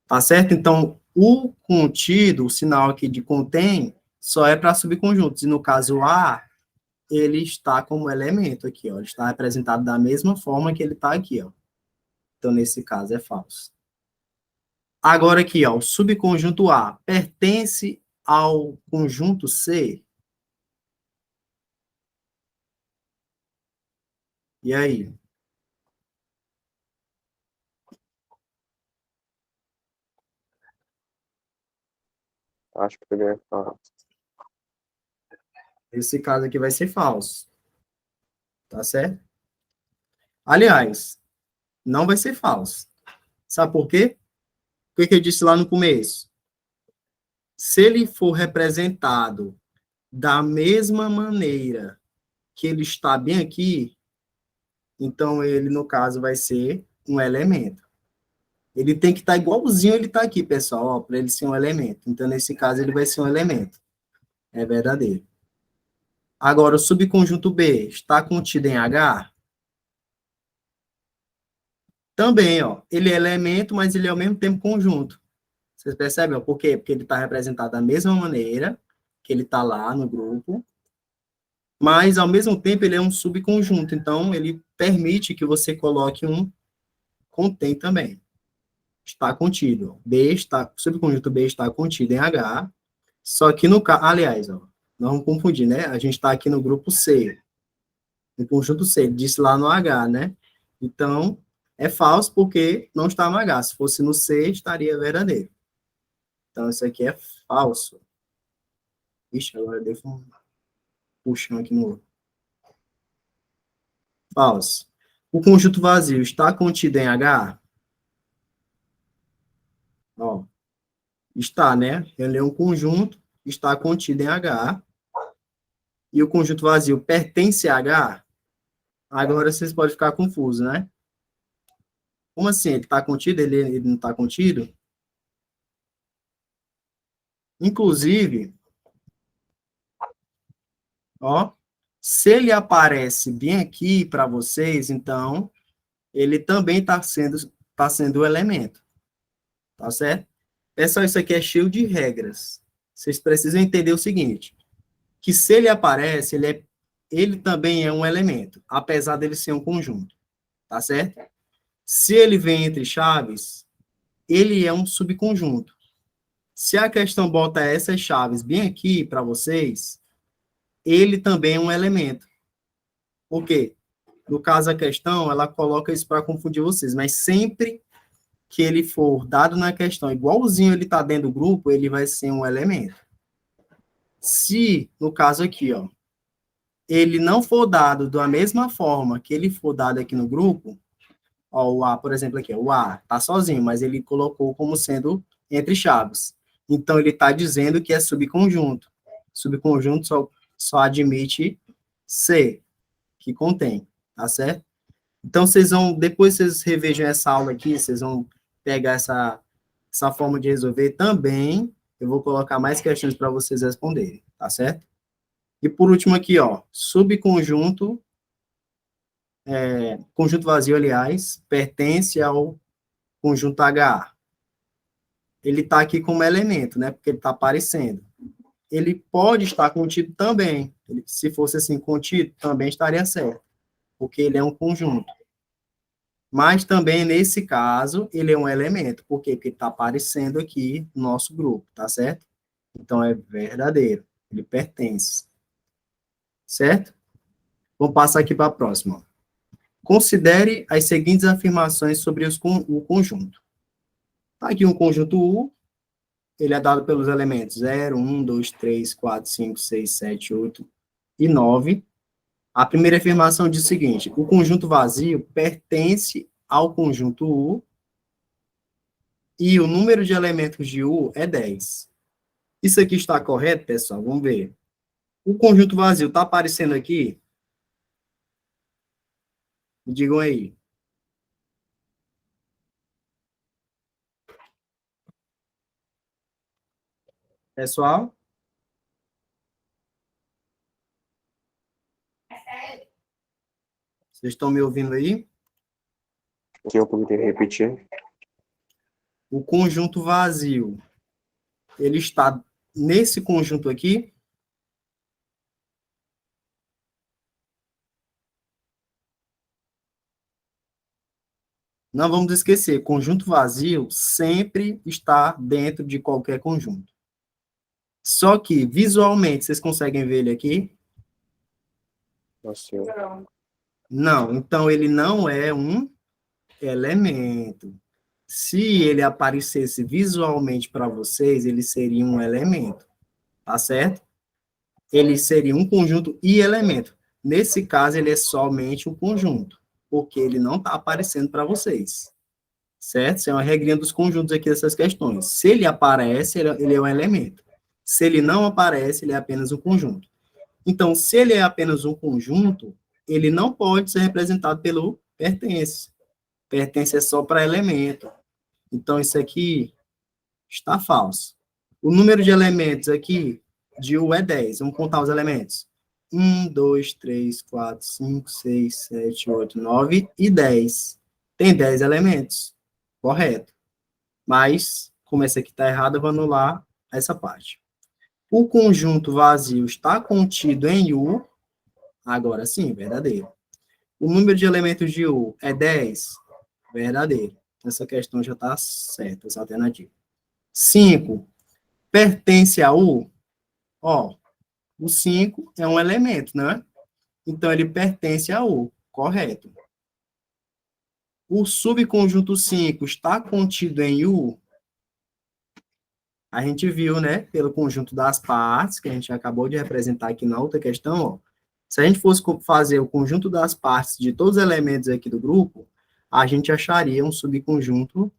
Tá certo? Então, o contido, o sinal aqui de contém, só é para subconjuntos. E no caso A, ele está como elemento aqui, ó. Ele está representado da mesma forma que ele está aqui, ó. Então, nesse caso, é falso. Agora aqui, ó, o subconjunto A pertence ao conjunto C? E aí? Acho que ele é falso. Esse caso aqui vai ser falso. Tá certo? Aliás, não vai ser falso. Sabe por quê? O que eu disse lá no começo? Se ele for representado da mesma maneira que ele está bem aqui, então ele, no caso, vai ser um elemento. Ele tem que estar igualzinho ele está aqui, pessoal, para ele ser um elemento. Então, nesse caso, ele vai ser um elemento. É verdadeiro. Agora, o subconjunto B está contido em H? Também, ó. Ele é elemento, mas ele é ao mesmo tempo conjunto. Vocês percebem? Ó? Por quê? Porque ele está representado da mesma maneira que ele está lá no grupo, mas, ao mesmo tempo, ele é um subconjunto. Então, ele permite que você coloque um contém também. Está contido. O subconjunto B está contido em H, só que no caso, aliás, ó, não vamos confundir, né? A gente está aqui no grupo C, no conjunto C, ele disse lá no H, né? Então, é falso porque não está no H. Se fosse no C, estaria verdadeiro. Então, isso aqui é falso. Ixi, agora deu um puxão aqui no outro. Falso. O conjunto vazio está contido em H? Ó, está, né? Ele é um conjunto, está contido em H. E o conjunto vazio pertence a H? Agora vocês podem ficar confusos, né? Como assim? Ele está contido? Ele não está contido? Inclusive, ó, se ele aparece bem aqui para vocês, então ele também tá sendo o elemento, tá certo? Pessoal, isso aqui é cheio de regras. Vocês precisam entender o seguinte, que se ele aparece, ele também é um elemento, apesar dele ser um conjunto, tá certo? Se ele vem entre chaves, ele é um subconjunto. Se a questão bota essas chaves bem aqui para vocês, ele também é um elemento. Por quê? No caso, a questão, ela coloca isso para confundir vocês, mas sempre que ele for dado na questão, igualzinho ele está dentro do grupo, ele vai ser um elemento. Se, no caso aqui, ó, ele não for dado da mesma forma que ele for dado aqui no grupo, ó, o A, por exemplo, aqui, ó, o A está sozinho, mas ele colocou como sendo entre chaves. Então, ele está dizendo que é subconjunto. Subconjunto só admite C, que contém, tá certo? Então, depois vocês revejam essa aula aqui, vocês vão pegar essa forma de resolver também. Eu vou colocar mais questões para vocês responderem, tá certo? E por último aqui, ó, subconjunto, conjunto vazio, aliás, pertence ao conjunto H. Ele está aqui como elemento, né? Porque ele está aparecendo. ele pode estar contido também. Se fosse assim, contido, também estaria certo, porque ele é um conjunto. Mas também, nesse caso, ele é um elemento. Por quê? Porque está aparecendo aqui no nosso grupo, tá certo? Então, é verdadeiro. Ele pertence. Certo? Vamos passar aqui para a próxima. Considere as seguintes afirmações sobre o conjunto. Está aqui um conjunto U, ele é dado pelos elementos 0, 1, 2, 3, 4, 5, 6, 7, 8 e 9. A primeira afirmação diz o seguinte: o conjunto vazio pertence ao conjunto U e o número de elementos de U é 10. Isso aqui está correto, pessoal? Vamos ver. O conjunto vazio está aparecendo aqui? Me digam aí. Pessoal? Vocês estão me ouvindo aí? Que eu poderia repetir. O conjunto vazio, ele está nesse conjunto aqui? Não vamos esquecer, conjunto vazio sempre está dentro de qualquer conjunto. Só que, visualmente, vocês conseguem ver ele aqui? Assim, Não, então ele não é um elemento. Se ele aparecesse visualmente para vocês, ele seria um elemento, tá certo? Ele seria um conjunto e elemento. Nesse caso, ele é somente um conjunto, porque ele não está aparecendo para vocês, certo? Isso é uma regrinha dos conjuntos aqui dessas questões. Se ele aparece, ele é um elemento. Se ele não aparece, ele é apenas um conjunto. Então, se ele é apenas um conjunto, ele não pode ser representado pelo pertence. Pertence é só para elemento. Então, isso aqui está falso. O número de elementos aqui de U é 10. Vamos contar os elementos. 1, 2, 3, 4, 5, 6, 7, 8, 9 e 10. Tem 10 elementos. Correto. Mas, como esse aqui está errado, eu vou anular essa parte. O conjunto vazio está contido em U. Agora sim, verdadeiro. O número de elementos de U é 10. Verdadeiro. Essa questão já está certa, essa alternativa. 5. Pertence a U? Ó, o 5 é um elemento, né? Então, ele pertence a U. Correto. O subconjunto 5 está contido em U? A gente viu, né, pelo conjunto das partes, que a gente acabou de representar aqui na outra questão, ó. Se a gente fosse fazer o conjunto das partes de todos os elementos aqui do grupo, a gente acharia um subconjunto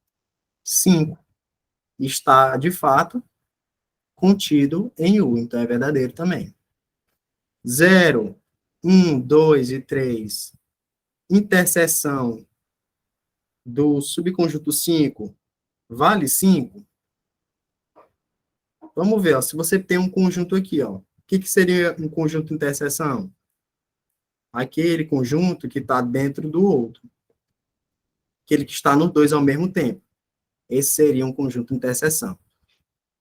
5. Está, de fato, contido em U, então é verdadeiro também. 0, 1, 2 e 3, interseção do subconjunto 5, vale 5? Vamos ver, ó, se você tem um conjunto aqui, ó, o que seria um conjunto de interseção? Aquele conjunto que está dentro do outro. Aquele que está nos dois ao mesmo tempo. Esse seria um conjunto de interseção.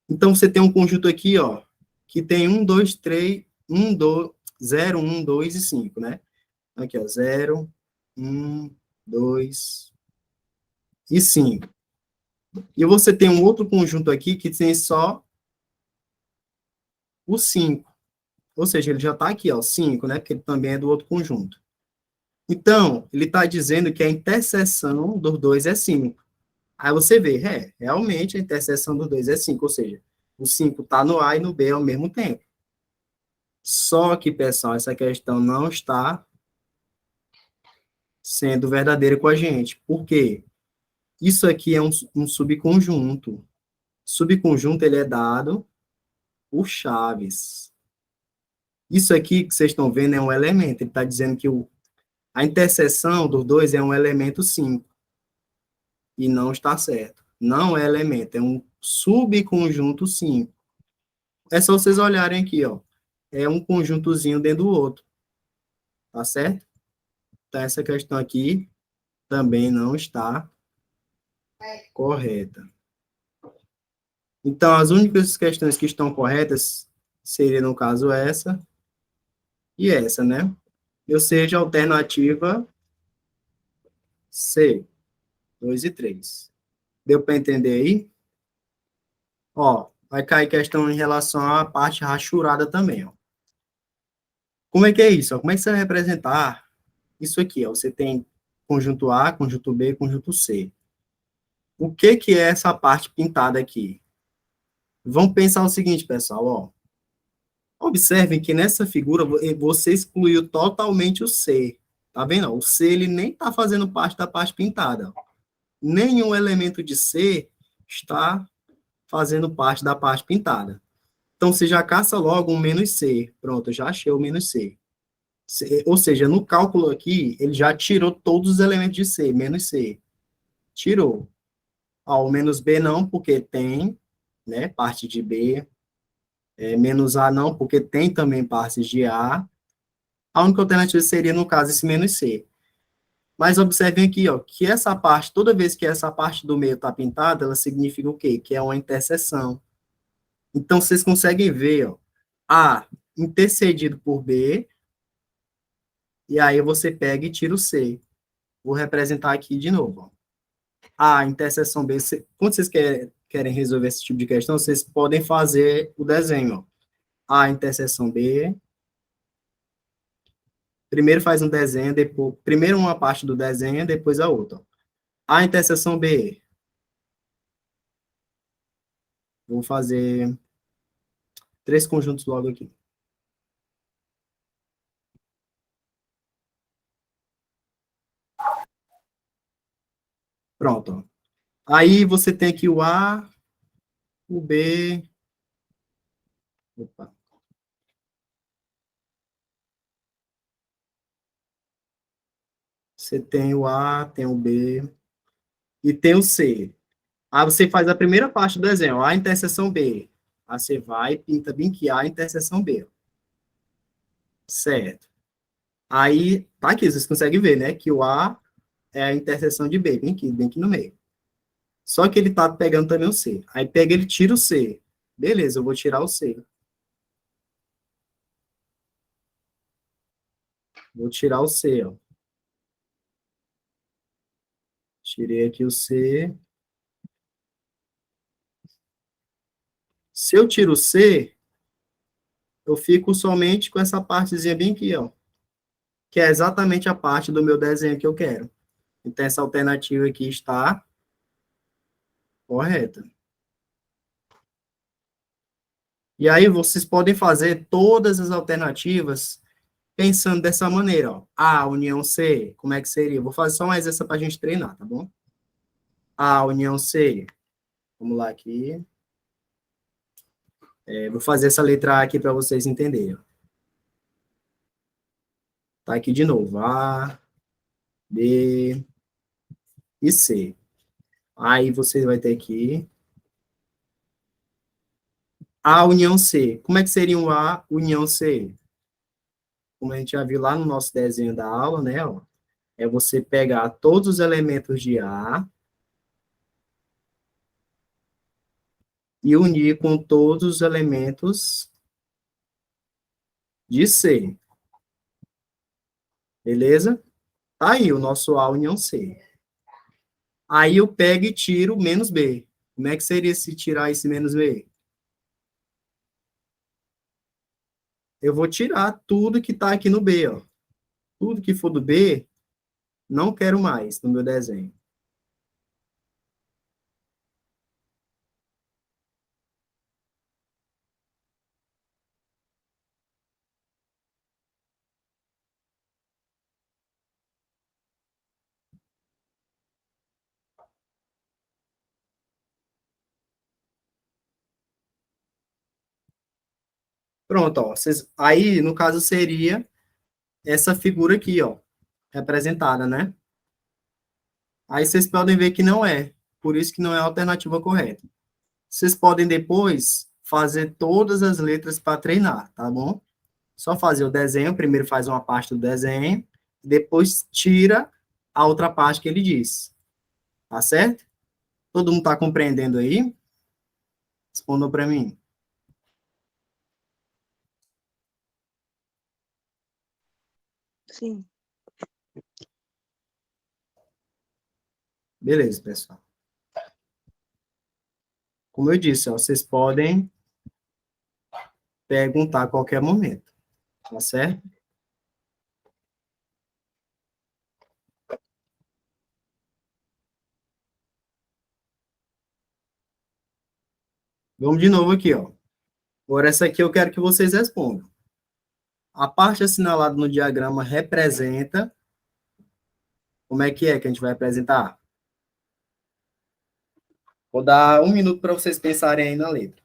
Então, você tem um conjunto aqui, ó, que tem 1, 2, 3, 1, 2, 0, 1, 2 e 5, né? Aqui, ó, 0, 1, 2 e 5. E você tem um outro conjunto aqui que tem só o 5. Ou seja, ele já está aqui, ó, 5, né? Porque ele também é do outro conjunto. Então, ele está dizendo que a interseção dos dois é 5. Aí você vê, realmente a interseção dos dois é 5, ou seja, o 5 está no A e no B ao mesmo tempo. Só que, pessoal, essa questão não está sendo verdadeira com a gente. Por quê? Isso aqui é um subconjunto. Subconjunto, ele é dado por chaves. Isso aqui que vocês estão vendo é um elemento. Ele está dizendo que a interseção dos dois é um elemento 5. E não está certo. Não é elemento, é um subconjunto 5. É só vocês olharem aqui, ó. É um conjuntozinho dentro do outro. Tá certo? Então, essa questão aqui também não está correta. Então, as únicas questões que estão corretas seria, no caso, essa e essa, né? Ou seja, alternativa C, 2 e 3. Deu para entender aí? Ó, vai cair questão em relação à parte rachurada também, ó. Como é que é isso? Ó? Como é que você vai representar isso aqui? Ó? Você tem conjunto A, conjunto B, conjunto C. O que que é essa parte pintada aqui? Vamos pensar o seguinte, pessoal, ó. Observem que nessa figura você excluiu totalmente o C. Tá vendo? O C ele nem está fazendo parte da parte pintada. Nenhum elemento de C está fazendo parte da parte pintada. Então, você já caça logo um menos C. Pronto, eu já achei o menos C. Ou seja, no cálculo aqui, ele já tirou todos os elementos de C, menos C. Tirou. Ó, o menos B não, porque tem, né, parte de B. Menos A não, porque tem também partes de A. A única alternativa seria, no caso, esse menos C. Mas observem aqui, ó, que essa parte, toda vez que essa parte do meio está pintada, ela significa o quê? Que é uma interseção. Então, vocês conseguem ver, ó, A intercedido por B, e aí você pega e tira o C. Vou representar aqui de novo, ó. A interseção B, quando vocês querem resolver esse tipo de questão, vocês podem fazer o desenho, ó. A interseção B. Primeiro faz um desenho, depois, primeiro uma parte do desenho, depois a outra. A interseção B. Vou fazer 3 conjuntos logo aqui. Pronto. Ó. Aí você tem aqui o A, o B. Opa. Você tem o A, tem o B e tem o C. Aí você faz a primeira parte do desenho, ó, A interseção B. Aí você vai e pinta bem que A a interseção B. Certo. Aí, tá aqui, vocês conseguem ver, né, que o A é a interseção de B, bem aqui no meio. Só que ele tá pegando também o C. Aí pega, ele tira o C. Beleza, eu vou tirar o C. Vou tirar o C, ó. Tirei aqui o C. Se eu tiro o C, eu fico somente com essa partezinha bem aqui, ó. Que é exatamente a parte do meu desenho que eu quero. Então, essa alternativa aqui está correta. E aí, vocês podem fazer todas as alternativas pensando dessa maneira, ó. A, união C, como é que seria? Vou fazer só mais essa para a gente treinar, tá bom? A, união C. Vamos lá aqui. Vou fazer essa letra A aqui para vocês entenderem. Ó. Tá aqui de novo. A, B e C. Aí você vai ter aqui A, união C. Como é que seria um A, união C? Como a gente já viu lá no nosso desenho da aula, né? Ó, é você pegar todos os elementos de A e unir com todos os elementos de C. Beleza? Tá aí o nosso A união C. Aí eu pego e tiro menos B. Como é que seria se tirar esse menos B? Eu vou tirar tudo que está aqui no B, ó. Tudo que for do B, não quero mais no meu desenho. Pronto, ó. Aí, no caso, seria essa figura aqui, ó, representada, né? Aí vocês podem ver que não é. Por isso que não é a alternativa correta. Vocês podem depois fazer todas as letras para treinar, tá bom? Só fazer o desenho, primeiro faz uma parte do desenho, depois tira a outra parte que ele diz. Tá certo? Todo mundo está compreendendo aí? Respondam para mim. Sim. Beleza, pessoal. Como eu disse, ó, vocês podem perguntar a qualquer momento, tá certo? Vamos de novo aqui, ó. Agora, essa aqui eu quero que vocês respondam. A parte assinalada no diagrama representa... Como é que a gente vai representar? Vou dar 1 minuto para vocês pensarem aí na letra.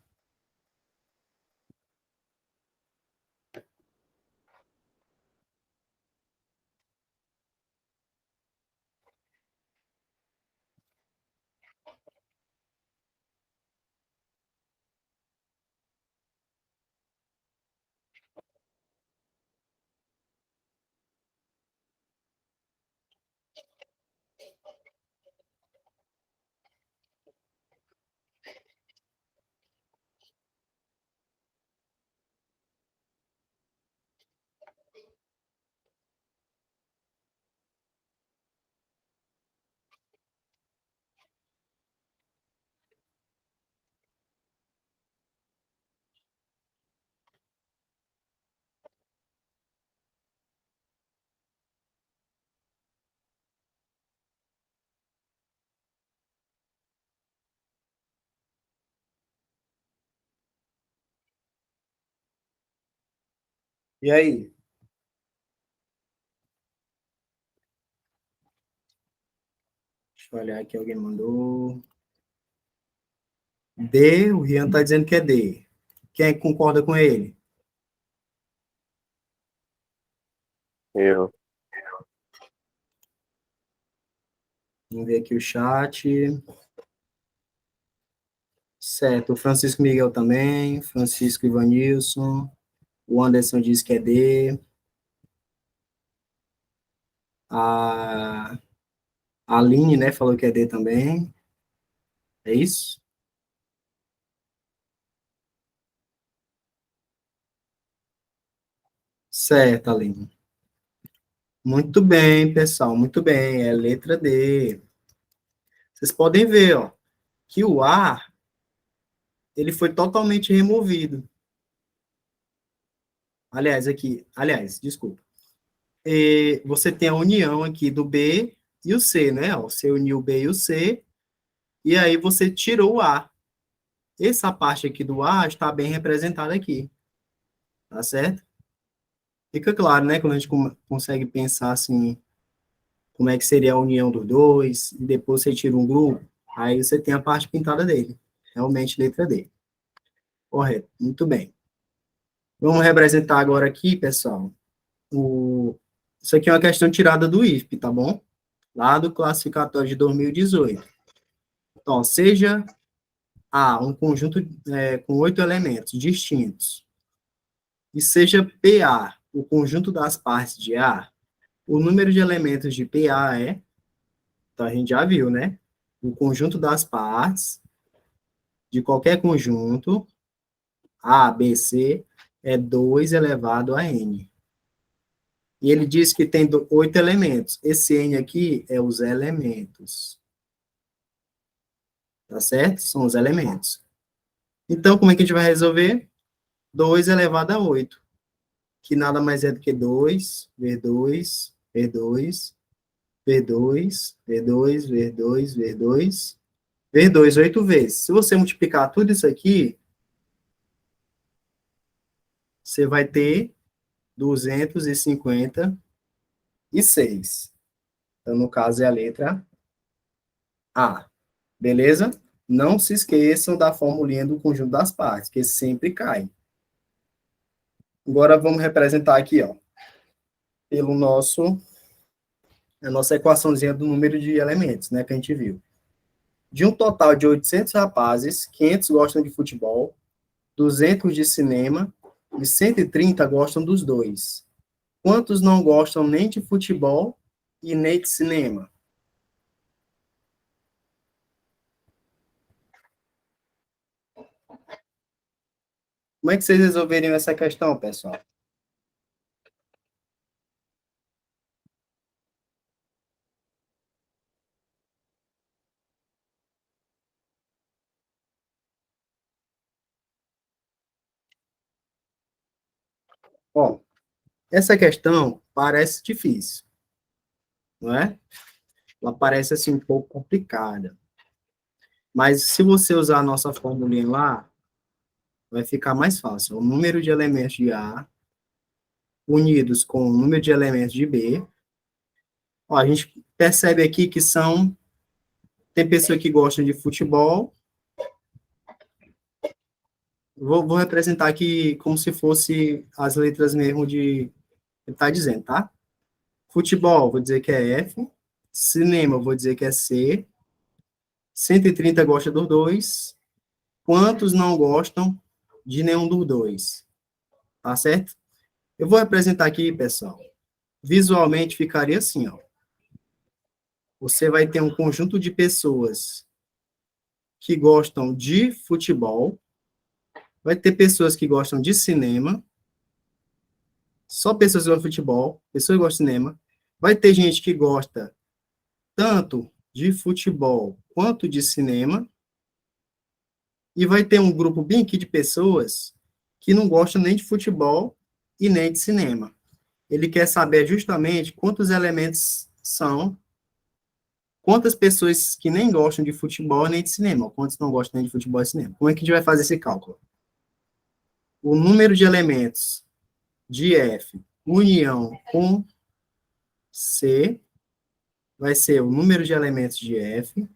E aí? Deixa eu olhar aqui, alguém mandou. D, o Rian está dizendo que é D. Quem é que concorda com ele? Eu. Vamos ver aqui o chat. Certo, o Francisco Miguel também, Francisco Ivanilson, o Anderson diz que é D, a Aline, né, falou que é D também, é isso? Certo, Aline. Muito bem, pessoal, muito bem, é letra D. Vocês podem ver, ó, que o A, ele foi totalmente removido. Aliás, desculpa. Você tem a união aqui do B e o C, né? Ó, você uniu o B e o C, e aí você tirou o A. Essa parte aqui do A está bem representada aqui, tá certo? Fica claro, né? Quando a gente consegue pensar assim, como é que seria a união dos dois, e depois você tira um grupo, aí você tem a parte pintada dele. Realmente, letra D. Correto, muito bem. Vamos representar agora aqui, pessoal, isso aqui é uma questão tirada do IFP, tá bom? Lá do classificatório de 2018. Então, seja A, um conjunto com 8 elementos distintos, e seja PA, o conjunto das partes de A, o número de elementos de PA então a gente já viu, né? O conjunto das partes de qualquer conjunto, A, B, C, é 2 elevado a N. E ele diz que tem 8 elementos. Esse N aqui é os elementos. Tá certo? São os elementos. Então, como é que a gente vai resolver? 2 elevado a 8, que nada mais é do que 2, V2, V2, V2, V2, V2, V2, V2, 8 vezes. Se você multiplicar tudo isso aqui, você vai ter 256. Então, no caso, é a letra A. Beleza? Não se esqueçam da formulinha do conjunto das partes, que sempre cai. Agora, vamos representar aqui, ó, pelo a nossa equaçãozinha do número de elementos, né, que a gente viu. De um total de 800 rapazes, 500 gostam de futebol, 200 de cinema e 130 gostam dos dois. Quantos não gostam nem de futebol e nem de cinema? Como é que vocês resolveriam essa questão, pessoal? Ó, essa questão parece difícil, não é? Ela parece, assim, um pouco complicada. Mas se você usar a nossa formulinha lá, vai ficar mais fácil. O número de elementos de A unidos com o número de elementos de B. Ó, a gente percebe aqui que tem pessoas que gostam de futebol. Vou representar aqui como se fosse as letras mesmo de está dizendo, tá? Futebol, vou dizer que é F. Cinema, vou dizer que é C. 130 gosta dos dois. Quantos não gostam de nenhum dos dois? Tá certo? Eu vou representar aqui, pessoal. Visualmente ficaria assim, ó. Você vai ter um conjunto de pessoas que gostam de futebol, vai ter pessoas que gostam de cinema, só pessoas que gostam de futebol, pessoas que gostam de cinema, vai ter gente que gosta tanto de futebol quanto de cinema, e vai ter um grupo bem aqui de pessoas que não gostam nem de futebol e nem de cinema. Ele quer saber justamente quantos elementos são, quantas pessoas que nem gostam de futebol nem de cinema, quantos não gostam nem de futebol e cinema. Como é que a gente vai fazer esse cálculo? O número de elementos de F união com C vai ser o número de elementos de F.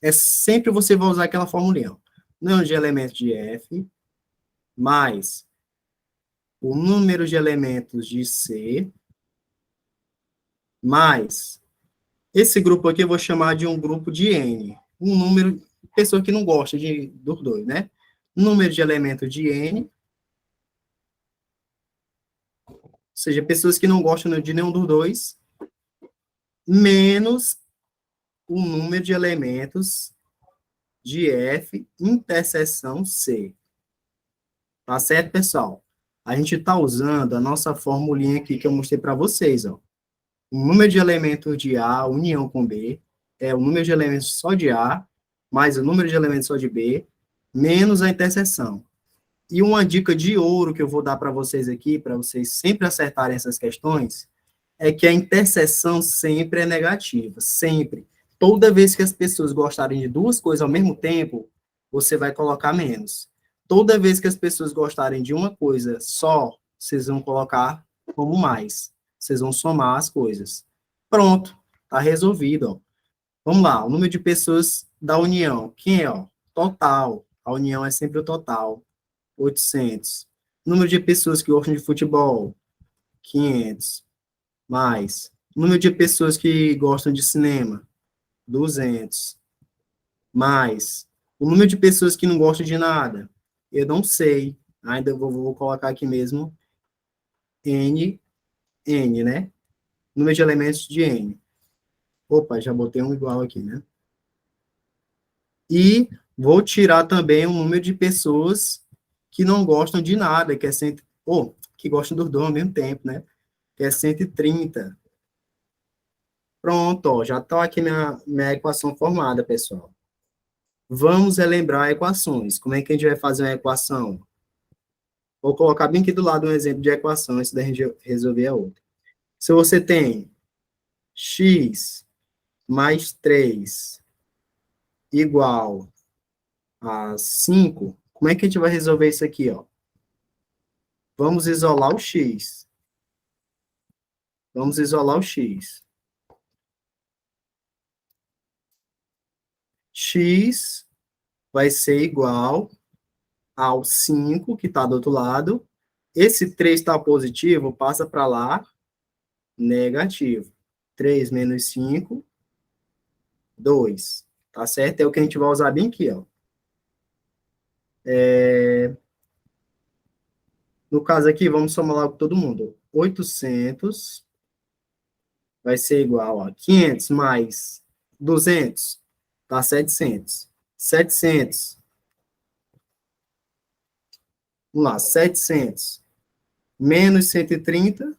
É sempre você vai usar aquela formulinha. Ó. Número de elementos de F mais o número de elementos de C mais esse grupo aqui eu vou chamar de um grupo de N. Um número, pessoa que não gosta dos dois, né? Número de elementos de N, ou seja, pessoas que não gostam de nenhum dos dois, menos o número de elementos de F interseção C. Tá certo, pessoal? A gente está usando a nossa formulinha aqui que eu mostrei para vocês, ó. O número de elementos de A, união com B, é o número de elementos só de A, mais o número de elementos só de B, menos a interseção. E uma dica de ouro que eu vou dar para vocês aqui, para vocês sempre acertarem essas questões, é que a interseção sempre é negativa, sempre. Toda vez que as pessoas gostarem de duas coisas ao mesmo tempo, você vai colocar menos. Toda vez que as pessoas gostarem de uma coisa só, vocês vão colocar como mais. Vocês vão somar as coisas. Pronto, tá resolvido, ó. Vamos lá, o número de pessoas da união. Quem é, ó? Total. A união é sempre o total. 800. Número de pessoas que gostam de futebol. 500. Mais. Número de pessoas que gostam de cinema. 200. Mais. O número de pessoas que não gostam de nada. Eu não sei. Ainda vou colocar aqui mesmo. N, né? Número de elementos de N. Opa, já botei um igual aqui, né? E vou tirar também o número de pessoas que não gostam de nada, que é que gostam dos dois ao mesmo tempo, né? Que é 130. Pronto, ó, já está aqui minha equação formada, pessoal. Vamos relembrar equações. Como é que a gente vai fazer uma equação? Vou colocar bem aqui do lado um exemplo de equação, antes da gente resolver a outra. Se você tem x mais 3 igual a 5, como é que a gente vai resolver isso aqui, ó? Vamos isolar o x. Vamos isolar o x. X vai ser igual ao 5, que está do outro lado. Esse 3 está positivo, passa para lá, negativo. 3 menos 5, 2. Tá certo? É o que a gente vai usar bem aqui, ó. No caso aqui, vamos somar logo todo mundo. 800 vai ser igual a 500 mais 200, tá 700. 700, vamos lá, 700 menos 130,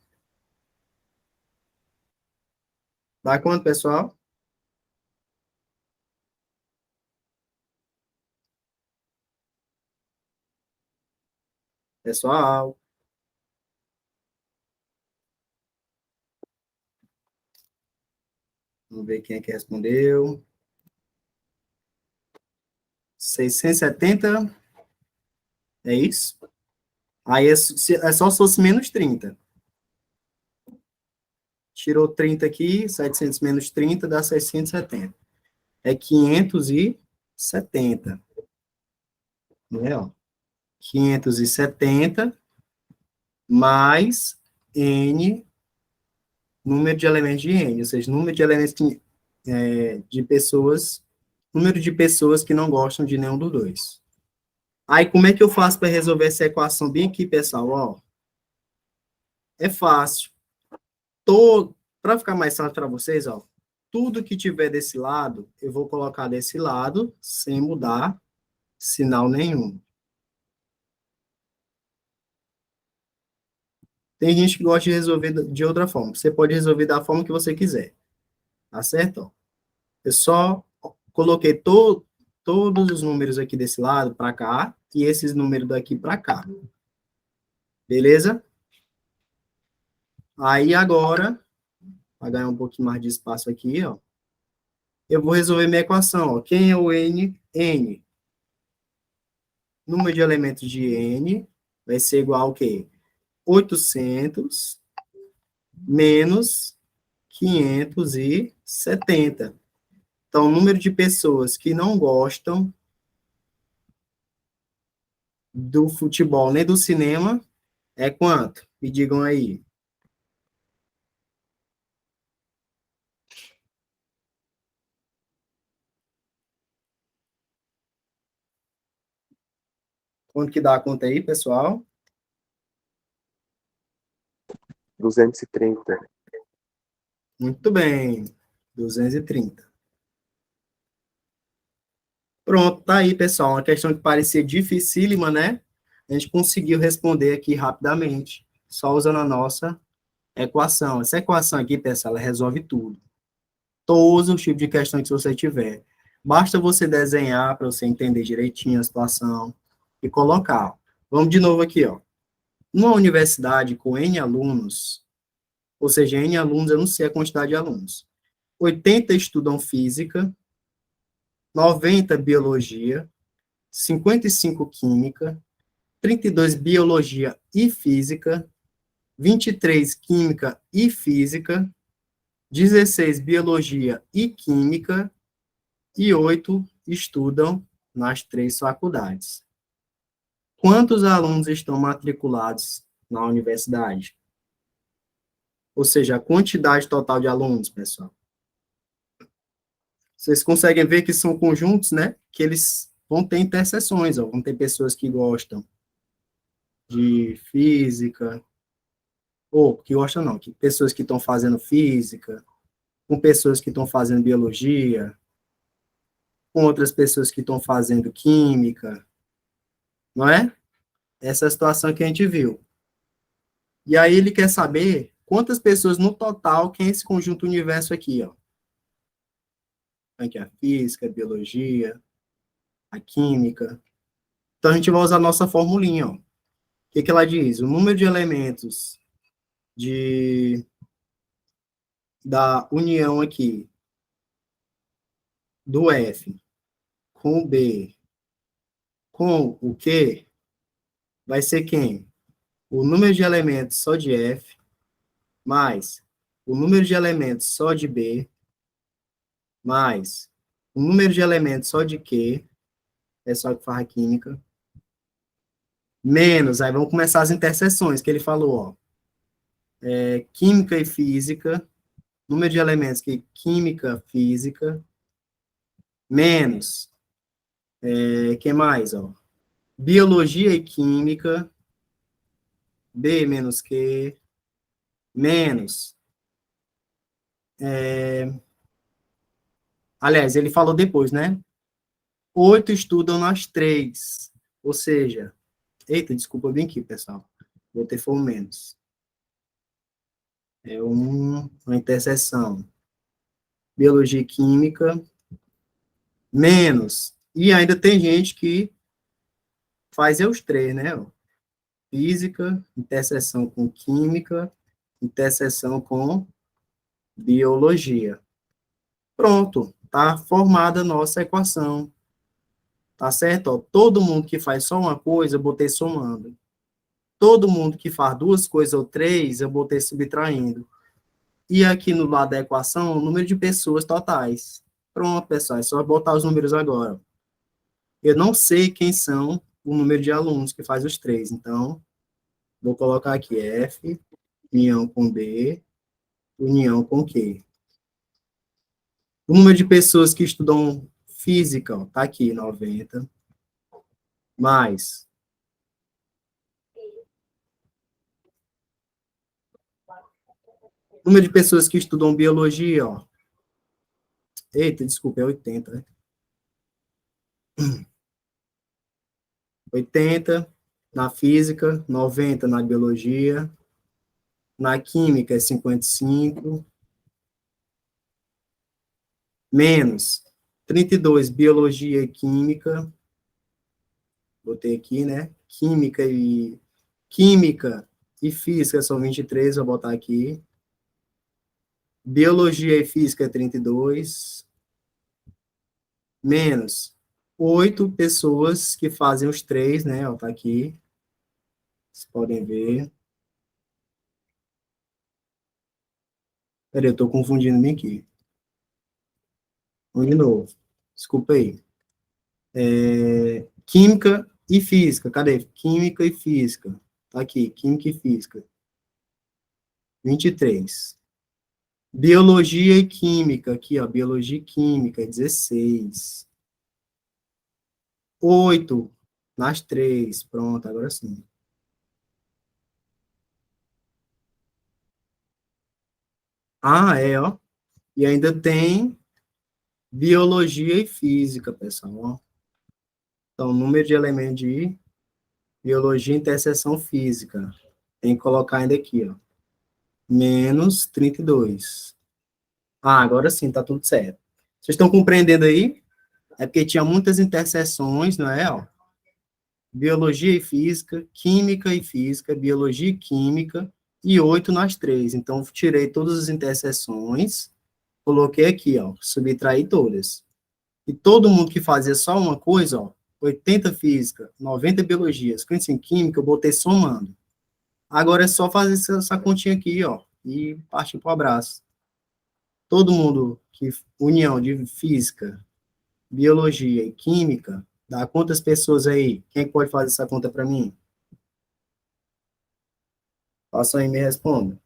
dá quanto, pessoal? Pessoal. Vamos ver quem é que respondeu. 670. É isso? Aí é só se fosse menos 30. Tirou 30 aqui, 700 menos 30 dá 670. É 570. Né, ó? 570 mais N, número de elementos de N, ou seja, número de elementos de pessoas, número de pessoas que não gostam de nenhum dos dois. Aí, como é que eu faço para resolver essa equação bem aqui, pessoal? Ó, é fácil. Para ficar mais fácil para vocês, ó, tudo que tiver desse lado, eu vou colocar desse lado, sem mudar sinal nenhum. Tem gente que gosta de resolver de outra forma. Você pode resolver da forma que você quiser. Tá certo? Ó, eu só coloquei todos os números aqui desse lado para cá e esses números daqui para cá. Beleza? Aí agora, para ganhar um pouquinho mais de espaço aqui, ó, eu vou resolver minha equação. Ó. Quem é o N? N. Número de elementos de N vai ser igual ao quê? 800 menos 570. Então, o número de pessoas que não gostam do futebol nem do cinema é quanto? Me digam aí. Quanto que dá a conta aí, pessoal? 230. Muito bem. 230. Pronto, tá aí, pessoal. Uma questão que parecia dificílima, né? A gente conseguiu responder aqui rapidamente, só usando a nossa equação. Essa equação aqui, pessoal, ela resolve tudo. Todos os tipos de questões que você tiver. Basta você desenhar para você entender direitinho a situação e colocar. Vamos de novo aqui, ó. Numa universidade com N alunos, ou seja, N alunos, eu não sei a quantidade de alunos. 80 estudam física, 90 biologia, 55 química, 32 biologia e física, 23 química e física, 16 biologia e química e 8 estudam nas 3 faculdades. Quantos alunos estão matriculados na universidade? Ou seja, a quantidade total de alunos, pessoal. Vocês conseguem ver que são conjuntos, né? Que eles vão ter interseções, ó, vão ter pessoas que gostam de física, ou que gostam não, que pessoas que estão fazendo física, com pessoas que estão fazendo biologia, com outras pessoas que estão fazendo química, não é? Essa é a situação que a gente viu. E aí ele quer saber quantas pessoas no total que é esse conjunto universo aqui, ó. Aqui a física, a biologia, a química. Então a gente vai usar a nossa formulinha, ó. O que que ela diz? O número de elementos da união aqui do F com o B com o Q vai ser quem? O número de elementos só de F mais o número de elementos só de B mais o número de elementos só de Q, é só que faz a química, menos, aí vamos começar as interseções que ele falou, ó. Química e física, número de elementos que química, física, menos, que mais, ó? Biologia e química, B menos Q, menos, aliás, ele falou depois, né? 8 estudam nas 3, ou seja, eita, desculpa bem aqui, pessoal, vou ter for menos. É uma interseção. Biologia e química, menos. E ainda tem gente que faz os 3, né? Ó. física, interseção com química, interseção com biologia. Pronto, tá formada a nossa equação. Tá certo? Ó, todo mundo que faz só uma coisa, eu botei somando. Todo mundo que faz duas coisas ou três, eu botei subtraindo. E aqui no lado da equação, o número de pessoas totais. Pronto, pessoal, é só botar os números agora. Eu não sei quem são o número de alunos que faz os três, então, vou colocar aqui F, união com B, união com Q. O número de pessoas que estudam física, ó, tá aqui, 90, mais o número de pessoas que estudam biologia, ó. Eita, desculpa, é 80, né? 80 na física, 90 na biologia, na química é 55, menos 32 biologia e química, botei aqui, né? Química e física são 23, vou botar aqui. Biologia e física é 32, menos 8 pessoas que fazem os três, né? Ó, tá aqui. Vocês podem ver. Peraí, eu tô confundindo-me aqui. Vamos de novo. Desculpa aí. Química e física. Cadê? Química e física. Tá aqui, química e física. 23. Biologia e química. Aqui, ó. Biologia e química, 16. 8 nas três. Pronto, agora sim. Ah, é, ó. E ainda tem biologia e física, pessoal, ó. Então, número de elementos de biologia e interseção física. Tem que colocar ainda aqui, ó. Menos 32. Ah, agora sim, tá tudo certo. Vocês estão compreendendo aí? É porque tinha muitas interseções, não é? Ó, biologia e física, biologia e química, e 8 nas três. Então, tirei todas as interseções, coloquei aqui, ó, subtraí todas. E todo mundo que fazia só uma coisa, ó, 80 física, 90 biologia, 55 química, eu botei somando. Agora é só fazer essa continha aqui, ó, e partir pro abraço. Todo mundo que união de física, biologia e química, dá quantas pessoas aí? Quem é que pode fazer essa conta para mim? Faça aí e me responda.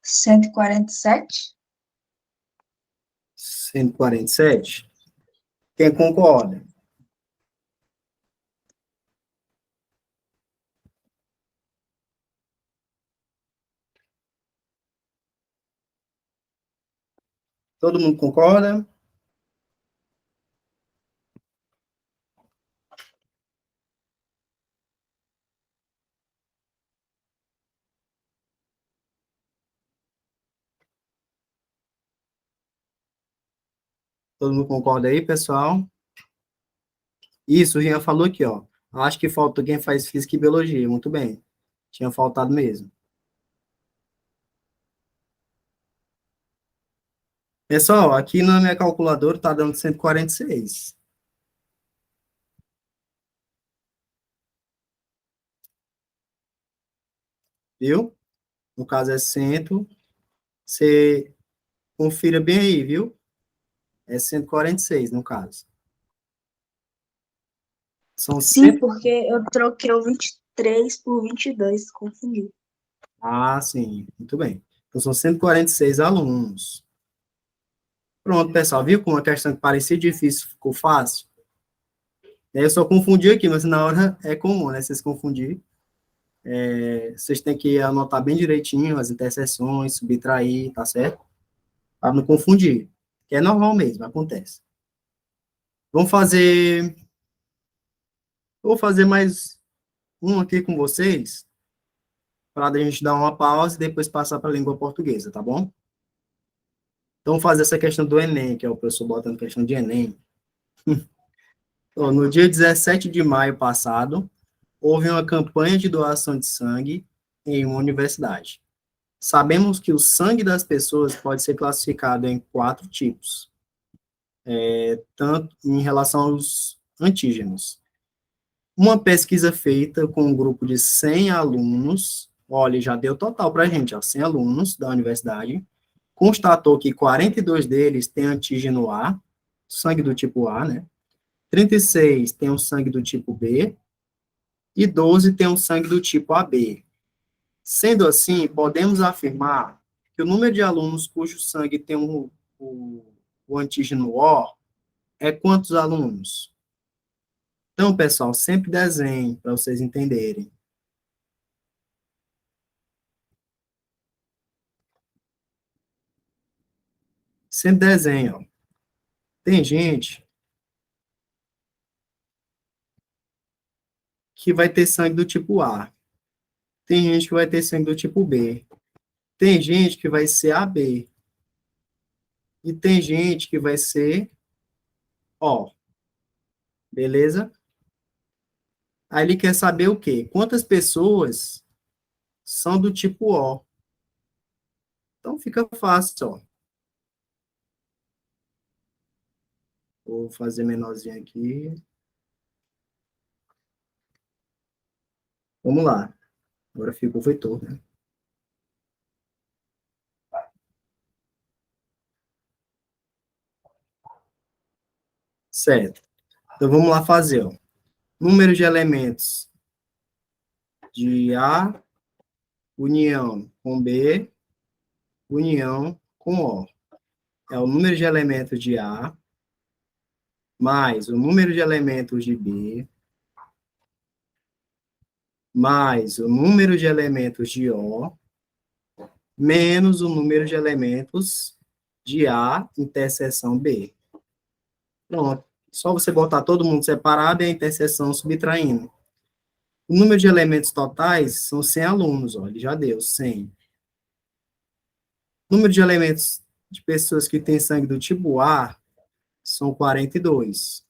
Cento e quarenta e sete. 147. Quem concorda? Todo mundo concorda? Todo mundo concorda aí, pessoal? Isso, o Rian falou aqui, ó. Acho que falta quem faz física e biologia. Muito bem. Tinha faltado mesmo. Pessoal, aqui na minha calculadora está dando 146. Viu? No caso é 100. Você confira bem aí, viu? É 146 no caso. São Sim, 100. porque eu troquei o 23 por 22, confundi. Ah, sim. Muito bem. Então, são 146 alunos. Pronto, pessoal. Viu como a questão que parecia difícil ficou fácil? Eu só confundi aqui, mas na hora é comum, né? Vocês confundir. Vocês têm que anotar bem direitinho as interseções, subtrair, tá certo? Para não confundir. Que é normal mesmo, acontece. Vamos fazer. Vou fazer mais um aqui com vocês, para a gente dar uma pausa e depois passar para a língua portuguesa, tá bom? Então, vamos fazer essa questão do Enem, que é o professor botando questão de Enem. Então, no dia 17 de maio passado, houve uma campanha de doação de sangue em uma universidade. Sabemos que o sangue das pessoas pode ser classificado em 4 tipos, tanto em relação aos antígenos. Uma pesquisa feita com um grupo de 100 alunos, olha, já deu total para a gente, ó, 100 alunos da universidade, constatou que 42 deles têm antígeno A, sangue do tipo A, né? 36 têm o sangue do tipo B, e 12 têm o sangue do tipo AB. Sendo assim, podemos afirmar que o número de alunos cujo sangue tem o antígeno O é quantos alunos? Então, pessoal, sempre desenhe para vocês entenderem. Sempre desenhe, ó. Tem gente que vai ter sangue do tipo A. Tem gente que vai ter sangue do tipo B. Tem gente que vai ser AB. E tem gente que vai ser O. Beleza? Aí ele quer saber o quê? Quantas pessoas são do tipo O? Então fica fácil, ó. Vou fazer menorzinho aqui. Vamos lá. Agora ficou o vetor, né? Certo. Então vamos lá fazer, ó. Número de elementos de A, união com B, união com O. É o número de elementos de A, mais o número de elementos de B, mais o número de elementos de O, menos o número de elementos de A, interseção B. Pronto. Só você botar todo mundo separado e a interseção subtraindo. O número de elementos totais são 100 alunos, ó, ele já deu 100. O número de elementos de pessoas que têm sangue do tipo A são 42.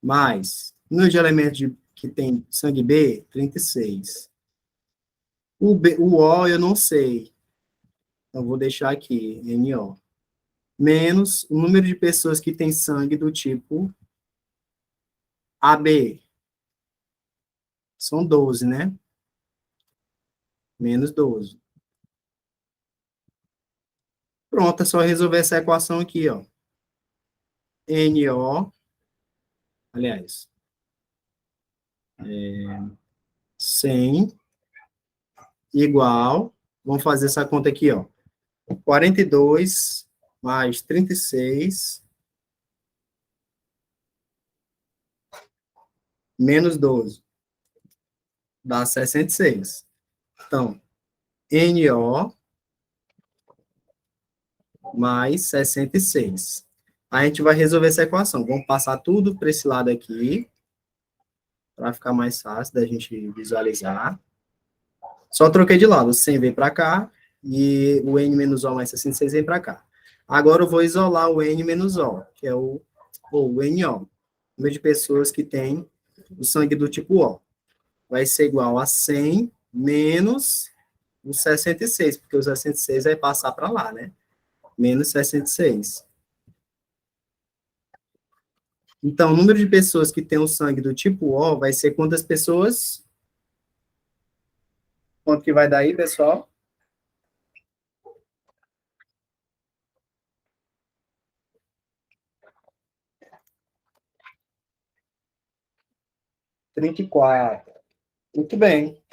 Mais o número de elementos que tem sangue B, 36. O O eu não sei. Então, vou deixar aqui, NO. Menos o número de pessoas que têm sangue do tipo AB. São 12, né? Menos 12. Pronto, é só resolver essa equação aqui, ó. NO, aliás, 100 igual, vamos fazer essa conta aqui, ó. 42 mais 36 menos 12 dá 66. Então, NO mais 66. A gente vai resolver essa equação. Vamos passar tudo para esse lado aqui, para ficar mais fácil da gente visualizar. Só troquei de lado. O 100 vem para cá e o N menos O mais 66 vem para cá. Agora eu vou isolar o N menos O, que é o NO. O número de pessoas que têm o sangue do tipo O. Vai ser igual a 100 menos o 66, porque o 66 vai passar para lá, né? Menos 66. Então, o número de pessoas que têm o sangue do tipo O vai ser quantas pessoas? Quanto que vai dar aí, pessoal? Trinta e quatro. Muito bem.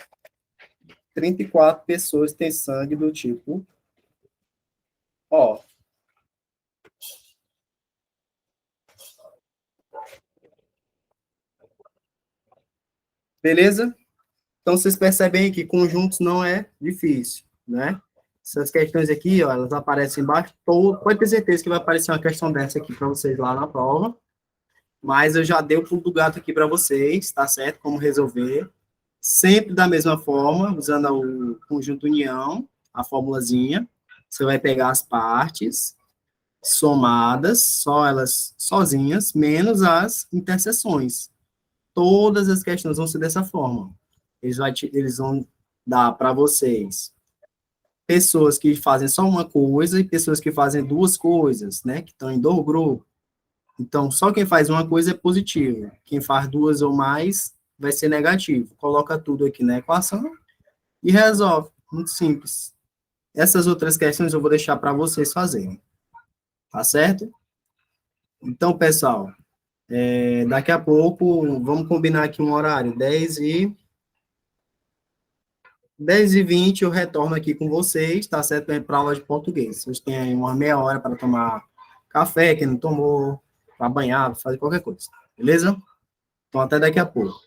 34 pessoas têm sangue do tipo O. Beleza? Então, vocês percebem que conjuntos não é difícil, né? Essas questões aqui, ó, elas aparecem embaixo. Pode ter certeza que vai aparecer uma questão dessa aqui para vocês lá na prova. Mas eu já dei o pulo do gato aqui para vocês, tá certo? Como resolver. Sempre da mesma forma, usando o conjunto união, a formulazinha. Você vai pegar as partes somadas, só elas sozinhas, menos as interseções. Todas as questões vão ser dessa forma. Eles vão dar para vocês pessoas que fazem só uma coisa e pessoas que fazem duas coisas, né? Que estão em dois grupos. Então, só quem faz uma coisa é positivo. Quem faz duas ou mais vai ser negativo. Coloca tudo aqui na equação e resolve. Muito simples. Essas outras questões eu vou deixar para vocês fazerem. Tá certo? Então, pessoal, daqui a pouco, vamos combinar aqui um horário, 10h20 eu retorno aqui com vocês, tá certo? Para aula de português. Vocês têm aí uma meia hora para tomar café, quem não tomou, para banhar, para fazer qualquer coisa. Beleza? Então, até daqui a pouco.